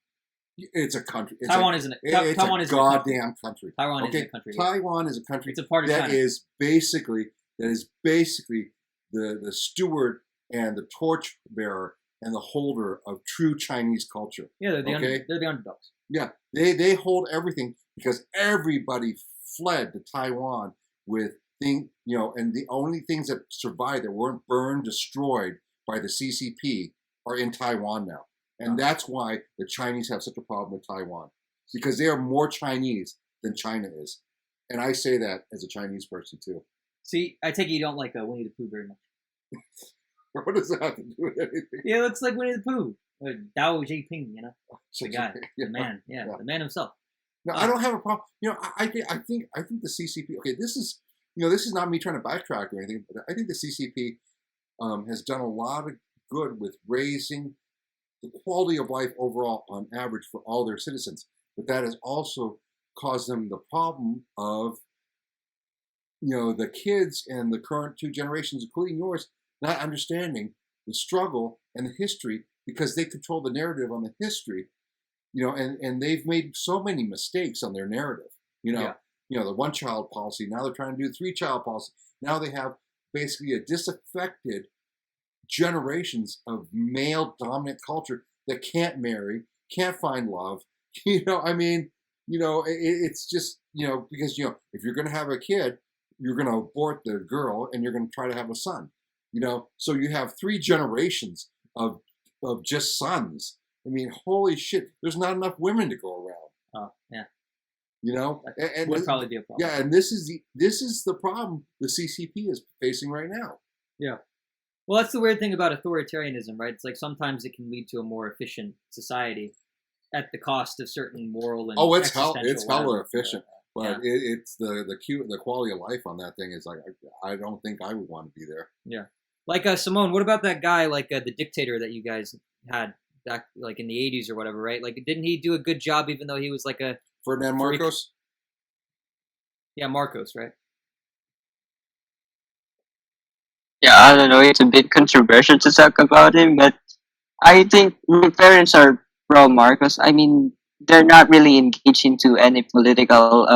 S3: It's a country.
S1: Taiwan isn't a country.
S3: Taiwan is a goddamn country.
S1: Taiwan isn't a country.
S3: Taiwan is a country.
S1: It's a part of China.
S3: That is basically the steward and the torch bearer and the holder of true Chinese culture.
S1: Yeah, they're the underdogs.
S3: Yeah, they hold everything because everybody fled to Taiwan with and the only things that survived that weren't burned, destroyed by the CCP are in Taiwan now. And that's why the Chinese have such a problem with Taiwan because they are more Chinese than China is. And I say that as a Chinese person too.
S1: See, I take it you don't like Winnie the Pooh very much.
S3: What does that have to do with anything?
S1: Yeah, it looks like Winnie the Pooh. Dao Jinping, the guy, the man, the man himself.
S3: No, I don't have a problem. I think the CCP. Okay, this is not me trying to backtrack or anything, but I think the CCP has done a lot of good with raising the quality of life overall on average for all their citizens. But that has also caused them the problem of the kids and the current two generations, including yours, not understanding the struggle and the history because they control the narrative on the history, and they've made so many mistakes on their narrative, the one-child policy. Now they're trying to do 3-child policy. Now they have basically a disaffected generations of male-dominant culture that can't marry, can't find love. It's just, because, if you're going to have a kid, you're going to abort the girl and you're going to try to have a son, So you have 3 generations of just sons. I mean, holy shit, there's not enough women to go around.
S1: Oh, yeah.
S3: And
S1: would probably be a problem.
S3: Yeah, and this is the problem the CCP is facing right now.
S1: Yeah. Well, that's the weird thing about authoritarianism, right? It's like sometimes it can lead to a more efficient society at the cost of certain moral and
S3: it's hella efficient, but
S1: yeah.
S3: it's the quality of life on that thing is like I don't think I would want to be there.
S1: Yeah, like Simoun, what about that guy, like the dictator that you guys had back like in the 80s or whatever, right? Like, didn't he do a good job even though he was like a
S3: Ferdinand
S1: freak?
S3: Marcos?
S1: Yeah, Marcos, right?
S2: Yeah, I don't know. It's a bit controversial to talk about him, but I think my parents are pro Marcos. I mean, they're not really engaged into any political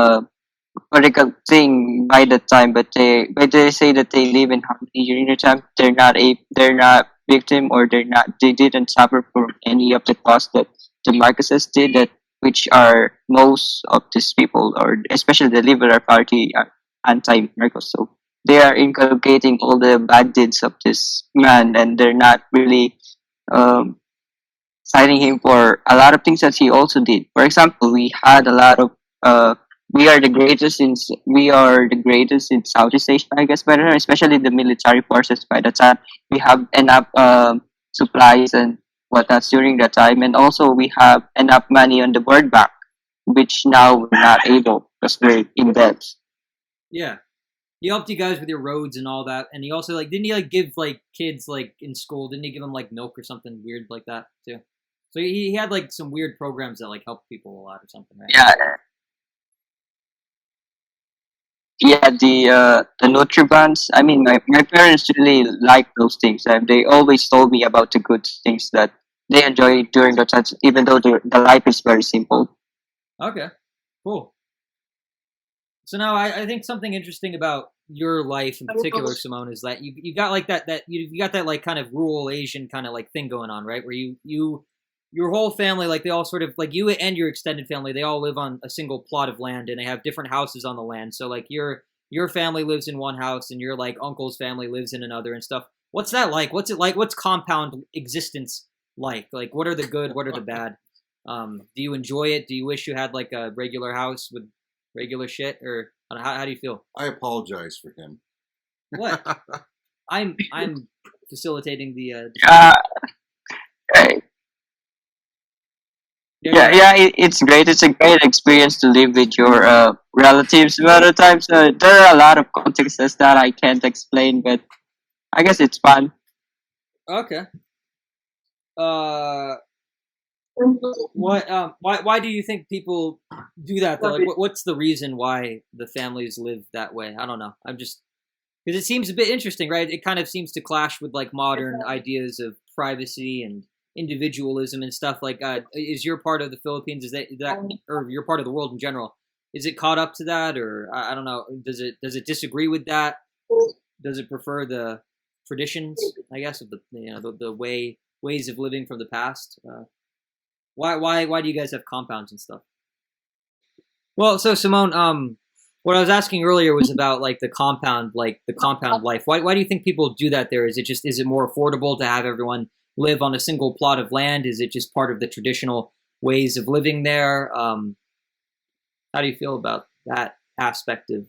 S2: thing by the time, but they say that they live in harmony during the time. They're not victim, or they didn't suffer from any of the costs that the Marcoses did, that which are most of these people, or especially the Liberal Party, are anti Marcos. So they are inculcating all the bad deeds of this man, and they're not really um, citing him for a lot of things that he also did. For example, we had a lot of uh, we are the greatest in Southeast Asia, I guess, by the time, especially the military forces. By the time we have enough supplies and whatnot during that time, and also we have enough money on the World Bank, which now we're not able because we're in debt.
S1: Yeah. He helped you guys with your roads and all that, and he also like didn't he like give like kids like in school? Didn't he give them like milk or something weird like that too? So he had like some weird programs that like helped people a lot or something, right?
S2: Yeah, yeah, the Nutribans. I mean, my parents really like those things, and they always told me about the good things that they enjoy during the time, even though the life is very simple.
S1: Okay, cool. So now I think something interesting about your life in particular, Simone, is that you got like that you got that like kind of rural Asian kind of like thing going on, right? Where you your whole family, like they all sort of like you and your extended family, they all live on a single plot of land and they have different houses on the land. So like your family lives in one house and your like uncle's family lives in another and stuff. What's that like? What's it like? What's compound existence like? Like what are the good? What are the bad? Do you enjoy it? Do you wish you had like a regular house with regular shit, or I don't know, how do you feel?
S3: I apologize for him.
S1: What? I'm facilitating the
S2: Yeah,
S1: discussion.
S2: right.
S1: Yeah, go
S2: Yeah,
S1: ahead.
S2: yeah. It's great. It's a great experience to live with your relatives. But at times, there are a lot of contexts that I can't explain, but I guess it's fun.
S1: Okay. Uh, what? Why do you think people do that though? Like, what's the reason why the families live that way? I don't know. I'm just because it seems a bit interesting, right? It kind of seems to clash with like modern ideas of privacy and individualism and stuff. Like, is your part of the Philippines? Is that or your part of the world in general? Is it caught up to that, or I don't know? Does it disagree with that? Does it prefer the traditions? I guess of the the ways of living from the past. Why do you guys have compounds and stuff? Well, so Simone, what I was asking earlier was about like the compound life. Why do you think people do that there? Is it more affordable to have everyone live on a single plot of land? Is it just part of the traditional ways of living there? How do you feel about that aspect of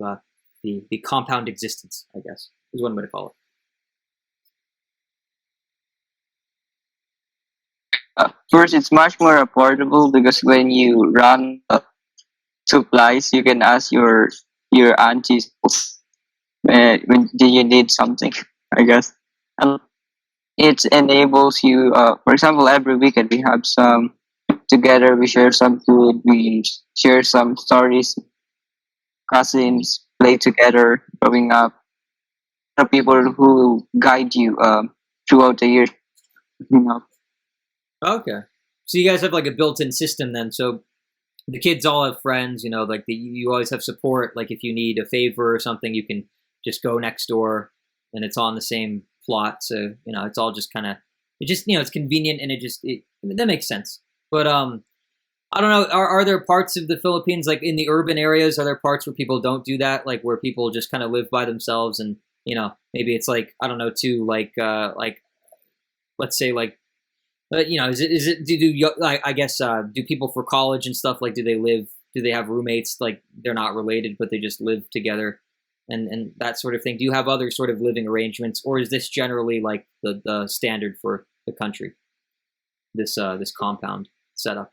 S1: the compound existence? I guess is one way to call it.
S2: First, it's much more affordable because when you run supplies, you can ask your aunties when do you need something. I guess, and it enables you. For example, every weekend we have some together. We share some food. We share some stories. Cousins play together growing up. The people who guide you throughout the year. You know.
S1: Okay, so you guys have like a built-in system then. So the kids all have friends, like you always have support. Like if you need a favor or something, you can just go next door, and it's on the same plot. So it's all just kind of it just it's convenient and that makes sense. But I don't know. Are there parts of the Philippines like in the urban areas? Are there parts where people don't do that, like where people just kind of live by themselves and maybe it's like I don't know too like let's say like but is it I guess do people for college and stuff like do they have roommates like they're not related but they just live together and that sort of thing? Do you have other sort of living arrangements, or is this generally like the standard for the country? This compound setup.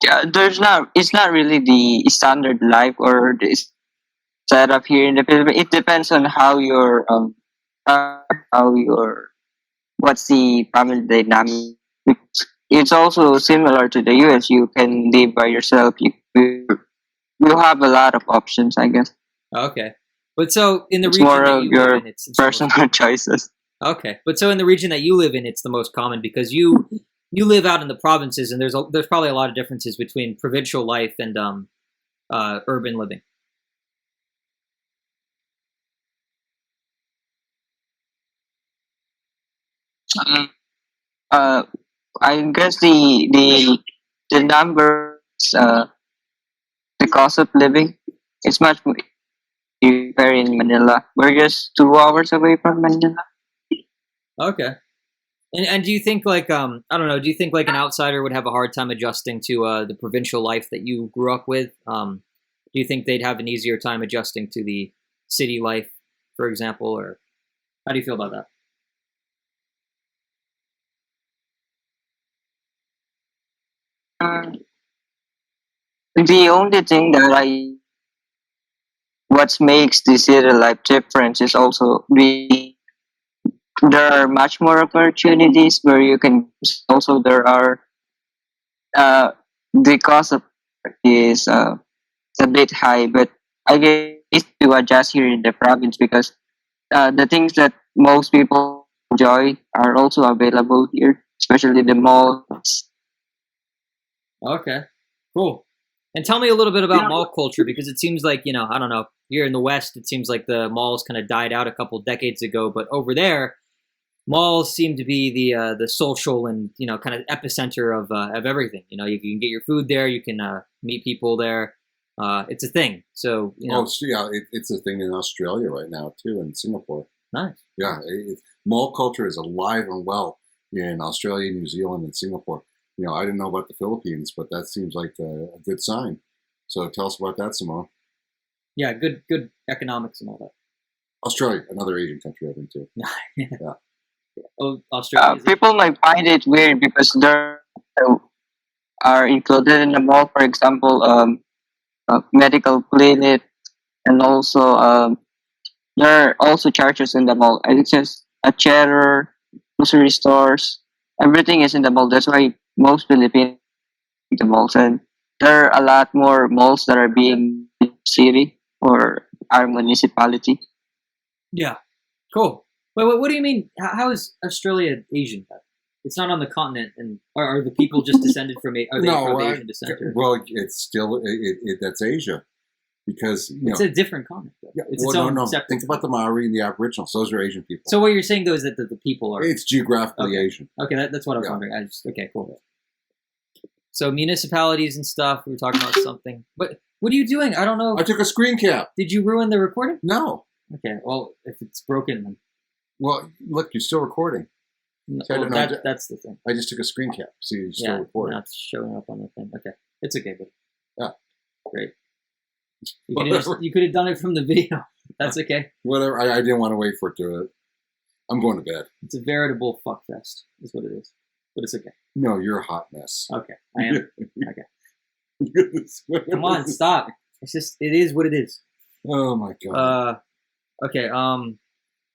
S2: Yeah, there's not. It's not really the standard life or the setup here in the Philippines. It depends on how your uh, how your what's the family dynamic. It's also similar to the US. You can live by yourself. You have a lot of options, I guess.
S1: Okay, but so in the
S2: It's
S1: region
S2: more
S1: that
S2: of
S1: you live
S2: your
S1: in, it's the most
S2: personal choices.
S1: okay. But so in the region that you live in, it's the most common because you live out in the provinces, and there's probably a lot of differences between provincial life and urban living.
S2: Um, Uh, I guess the numbers, the cost of living, it's much more cheaper in Manila. We're just 2 hours away from Manila.
S1: Okay. And do you think like I don't know, do you think like an outsider would have a hard time adjusting to the provincial life that you grew up with? Do you think they'd have an easier time adjusting to the city life, for example, or how do you feel about that?
S2: Uh, the only thing that what makes the city life different is also there are much more opportunities where you can. Also, there are uh, the cost of is a bit high, but I guess to adjust here in the province because the things that most people enjoy are also available here, especially the malls.
S1: Okay, cool. And tell me a little bit about mall culture because it seems like, I don't know, here in the West, it seems like the malls kind of died out a couple decades ago, but over there, malls seem to be the social and kind of epicenter of everything. You can get your food there, you can meet people there. It's a thing. So
S3: Oh, so yeah, it's a thing in Australia right now too, and Singapore.
S1: nice.
S3: Yeah, mall culture is alive and well in Australia, New Zealand, and Singapore. I didn't know about the Philippines, but that seems like a good sign. So tell us about that, Simone.
S1: Yeah, good economics and all
S3: Australia, another Asian country I've been to.
S1: that.
S3: Yeah.
S1: Oh, Australia is
S2: People might find it weird because there are included in the mall, for example, medical clinic, and also there are also charges in the mall. And it's just a chatter, grocery stores, everything is in the mall. That's why most Filipinos in the malls, and there are a lot more malls that are being in the city or our municipality.
S1: Yeah, cool. Wait, what do you mean? How is Australia Asian? It's not on the continent, and are the people just descended from? Are they
S3: No,
S1: from Asian descent?
S3: well, it's still that's Asia because
S1: It's a different continent. Though.
S3: Yeah,
S1: It's
S3: well,
S1: its own
S3: no.
S1: separate.
S3: Think about the Maori and the Aboriginals; those are Asian people.
S1: So what you're saying though is that the people are
S3: It's geographically
S1: okay.
S3: Asian.
S1: Okay, that's what I was
S3: Yeah.
S1: wondering. Okay, cool. So municipalities and stuff. We were talking about something. But what are you doing? I don't know.
S3: I took a screen cap.
S1: Did you ruin the recording?
S3: No.
S1: Okay. Well, if it's broken, then
S3: Well, look, you're still recording. So I don't know.
S1: that's the thing.
S3: I just took a screen cap. See, you're still
S1: Yeah,
S3: recording.
S1: now it's showing up on the thing. Okay, it's okay, but
S3: Yeah.
S1: great. You could have done it from the video. That's okay.
S3: Whatever. I didn't want to wait for it to. I'm going to bed.
S1: It's a veritable fuck fest, is what it is. But it's okay.
S3: No, you're a hot mess.
S1: Okay, I am. Come on, stop. It is what it is.
S3: Oh my god.
S1: Okay.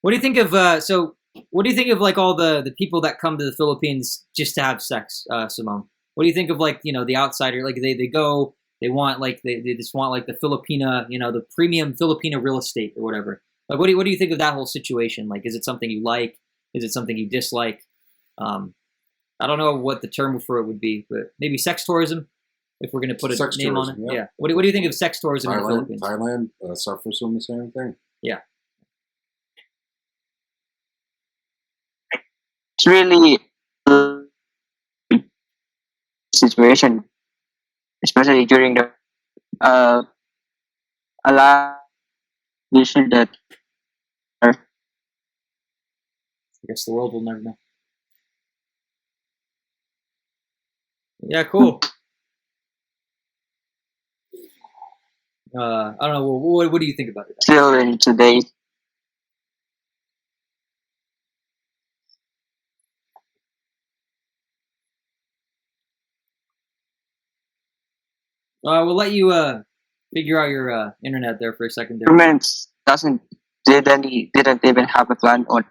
S1: What do you think of what do you think of like all the people that come to the Philippines just to have sex, Simone? What do you think of like, the outsider? Like they go, they want like they just want like the Filipina, the premium Filipino real estate or whatever. Like what do you think of that whole situation? Like is it something you like? Is it something you dislike? I don't know what the term for it would be, but maybe sex tourism, if we're going to put a
S3: Sex
S1: name
S3: tourism,
S1: on it.
S3: yeah.
S1: Yeah. What do you think of sex tourism in the Philippines?
S3: Thailand suffers from the same thing.
S1: Yeah.
S2: It's really a situation, especially during the uh, a lot of vision that are
S1: I guess the world will never know. Yeah, cool. I don't know. What do you think about it?
S2: still in today.
S1: We'll let you figure out your internet there for a second there.
S2: Government doesn't didn't even have a plan on.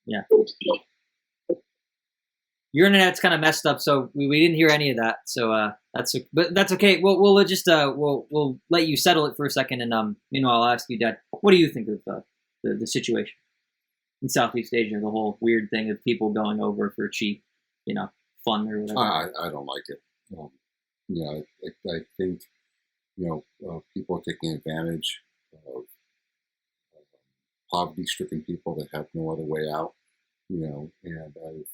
S1: Yeah. Your internet's kind of messed up, so we didn't hear any of that. So but that's okay. We'll just we'll let you settle it for a second, and meanwhile I'll ask you, Dad, what do you think of the situation in Southeast Asia, the whole weird thing of people going over for cheap, fun or whatever?
S3: I don't like it. I think people are taking advantage of poverty-stricken people that have no other way out. And I've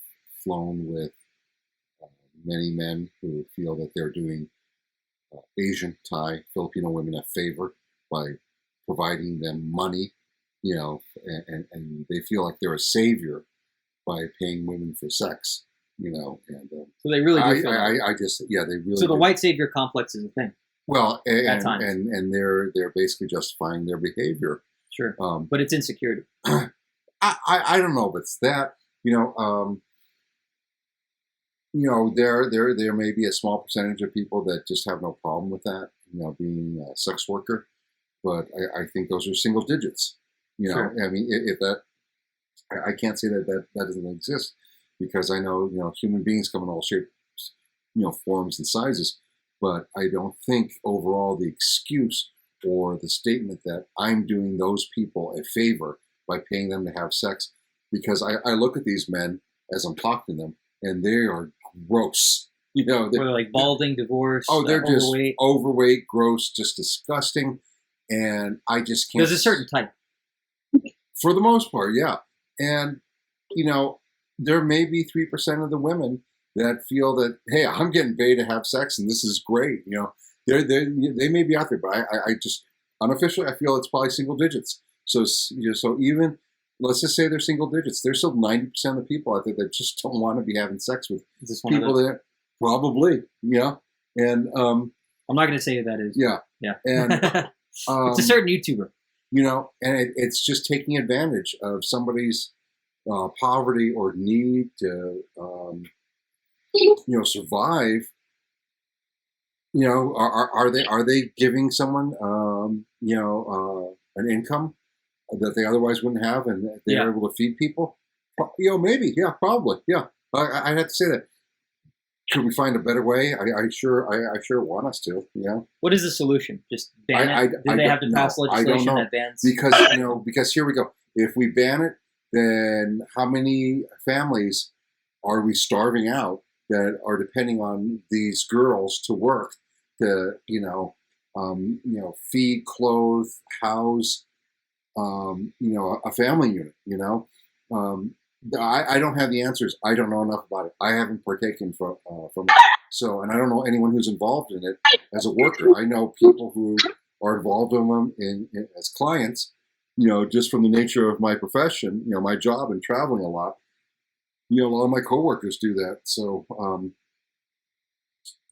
S3: flown with many men who feel that they're doing Asian, Thai, Filipino women a favor by providing them money, and they feel like they're a savior by paying women for sex, and
S1: so they really do.
S3: They really.
S1: So the white savior complex is a thing.
S3: Well, and they're basically justifying their behavior.
S1: Sure, but it's insecurity.
S3: I don't know if it's that. There may be a small percentage of people that just have no problem with that, being a sex worker, but I think those are single digits.
S1: Sure.
S3: I mean, if that, I can't say that doesn't exist, because I know human beings come in all shapes, forms and sizes, but I don't think overall the excuse or the statement that I'm doing those people a favor by paying them to have sex, because I look at these men as I'm talking to them, and they are gross.
S1: They're like balding, divorced.
S3: Oh, they're just overweight, gross, just disgusting, and I just can't.
S1: There's a certain type.
S3: For the most part, yeah, and there may be 3% of the women that feel that, hey, I'm getting paid to have sex, and this is great. They may be out there, but I just unofficially I feel it's probably single digits. So even let's just say they're single digits, there's still 90% of the people out there that just don't want to be having sex with people that probably, and
S1: I'm not going to say who that is.
S3: Yeah, and
S1: it's a certain YouTuber.
S3: And it's just taking advantage of somebody's poverty or need to survive. Are they giving someone an income that they otherwise wouldn't have, and they're able to feed people? Maybe, yeah, probably, yeah. I'd have to say that. Could we find a better way? I sure want us to.
S1: What is the solution? Just ban it? Do they have to pass legislation that bans?
S3: Because here we go. If we ban it, then how many families are we starving out that are depending on these girls to work to feed, clothe, house, a family unit. I don't have the answers. I don't know enough about it. I haven't partaken from it. So, and I don't know anyone who's involved in it as a worker. I know people who are involved in them as clients, just from the nature of my profession, my job and traveling a lot. A lot of my coworkers do that. So,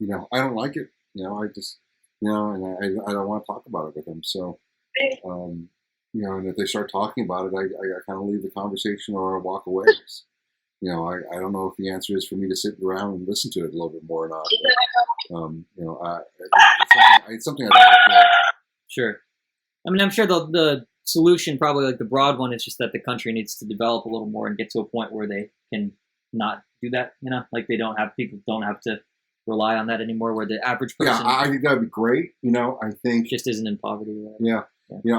S3: I don't like it. I just, and I don't want to talk about it with them. So, and if they start talking about it, I kind of leave the conversation or I walk away. I don't know if the answer is for me to sit around and listen to it a little bit more or not. But, it's something I don't like.
S1: Sure. I mean, I'm sure the solution, probably like the broad one, is just that the country needs to develop a little more and get to a point where they can not do that. Like people don't have to rely on that anymore, where the average person.
S3: Yeah, I think that'd be great. I think
S1: just isn't in poverty. Right?
S3: Yeah.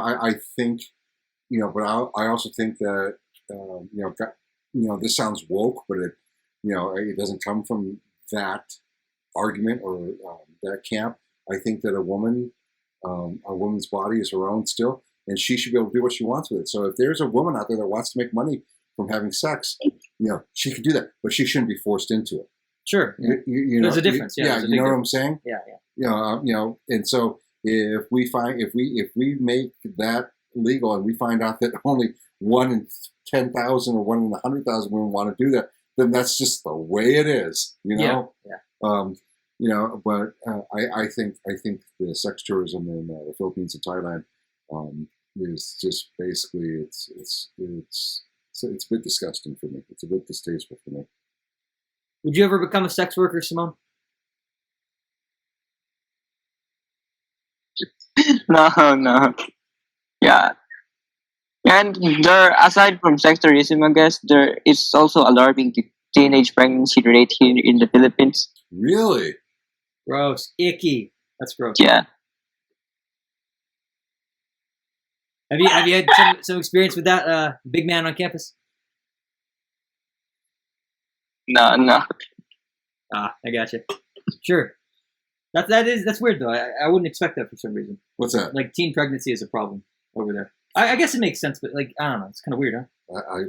S3: I think, but I also think that, this sounds woke, but it doesn't come from that argument or that camp. I think that a woman's body is her own still, and she should be able to do what she wants with it. So if there's a woman out there that wants to make money from having sex, she could do that, but she shouldn't be forced into it.
S1: Sure. There's a difference.
S3: You know what I'm saying?
S1: Yeah.
S3: And so if we make that legal and we find out that only 1 in 10,000 or 1 in 100,000 women want to do that, then that's just the way it is.
S1: Yeah.
S3: But I think the sex tourism in the Philippines and Thailand is just basically it's a bit disgusting for me. It's a bit distasteful for me.
S1: Would you ever become a sex worker, Simoun?
S2: No, no. Yeah. And there, aside from sex tourism, I guess there is also alarming teenage pregnancy rate here in the Philippines.
S3: Really?
S1: Gross. Icky. That's gross.
S2: Yeah.
S1: Have you had some experience with that, big man on campus?
S2: No, no.
S1: Ah, I gotcha. Sure. That's weird though. I wouldn't expect that for some reason.
S3: What's that?
S1: Like teen pregnancy is a problem over there. I guess it makes sense, but like I don't know, it's kind of weird, huh?
S3: I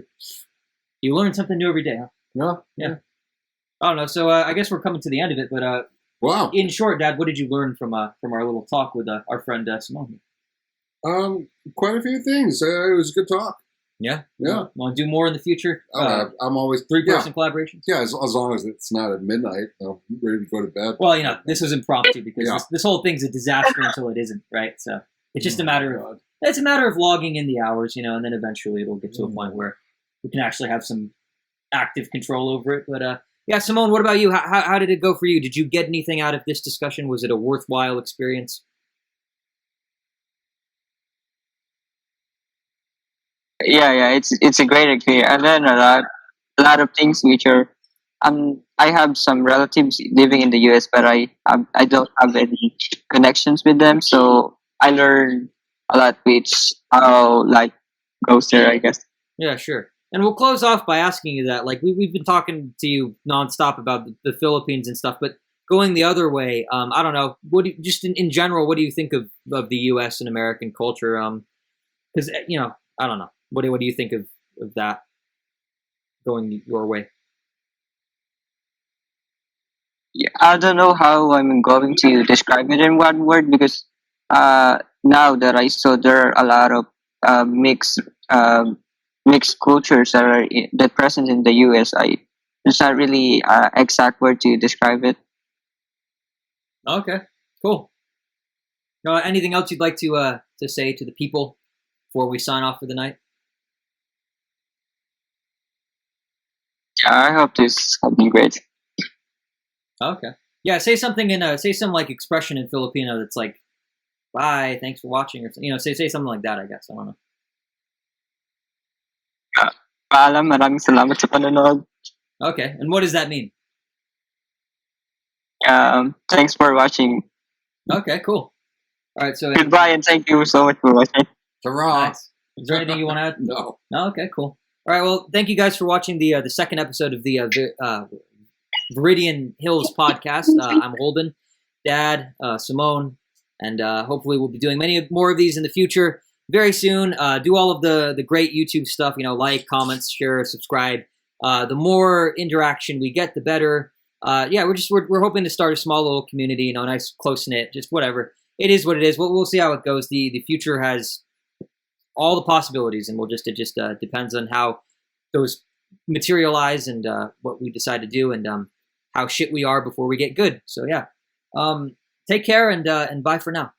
S1: You learn something new every day, huh?
S3: no.
S1: Yeah. I don't know. So I guess we're coming to the end of it, but
S3: Wow.
S1: in short, Dad, what did you learn from our little talk with our friend Simoun?
S3: Quite a few things. It was a good talk.
S1: Yeah.
S3: Yeah.
S1: Want to do more in the future?
S3: I'm always
S1: 3-person collaborations.
S3: Yeah, as long as it's not at midnight, I'm ready to go to bed.
S1: Well, this was impromptu because
S3: Yeah.
S1: this whole thing's a disaster until it isn't, right? So it's just a matter of logging in the hours, and then eventually it'll get to a point where we can actually have some active control over it. But yeah, Simoun, what about you? How did it go for you? Did you get anything out of this discussion? Was it a worthwhile experience?
S2: Yeah. It's a great experience. I learned a lot of things which are. I have some relatives living in the U.S., but I don't have any connections with them, so I learned a lot, which how like goes there, I guess.
S1: Yeah, sure. And we'll close off by asking you that. Like we've been talking to you nonstop about the Philippines and stuff, but going the other way, I don't know. What just in general, what do you think of the U.S. and American culture? Because I don't know. What do you think of that going your way?
S2: Yeah, I don't know how I'm going to describe it in one word because now that I saw there are a lot of mixed cultures that present in the U.S. It's not really exact word to describe it.
S1: Okay, cool. Anything else you'd like to say to the people before we sign off for the night?
S2: Yeah, I hope this has been great.
S1: Okay. Yeah, say something say some like expression in Filipino that's like, bye, thanks for watching, or say something like that. I guess I don't know.
S2: Paalam, maraming salamat sa panonood.
S1: Okay, and what does that mean?
S2: Thanks for watching.
S1: Okay, cool. All right, so
S2: Goodbye and thank you so much for watching.
S3: Hurrah!
S1: nice. Is there anything you want to add?
S3: No.
S1: No. Okay, cool. All right, well, thank you guys for watching the second episode of the Viridian Hills podcast. I'm Holden, Dad, Simoun, and hopefully we'll be doing many more of these in the future very soon. Do all of the great YouTube stuff, like, comments, share, subscribe. The more interaction we get, the better. Yeah, we're hoping to start a small little community, nice, close-knit, just whatever. It is what it is. We'll see how it goes. The future has all the possibilities, and it just depends on how those materialize and what we decide to do and how shit we are before we get good. So yeah, take care and bye for now.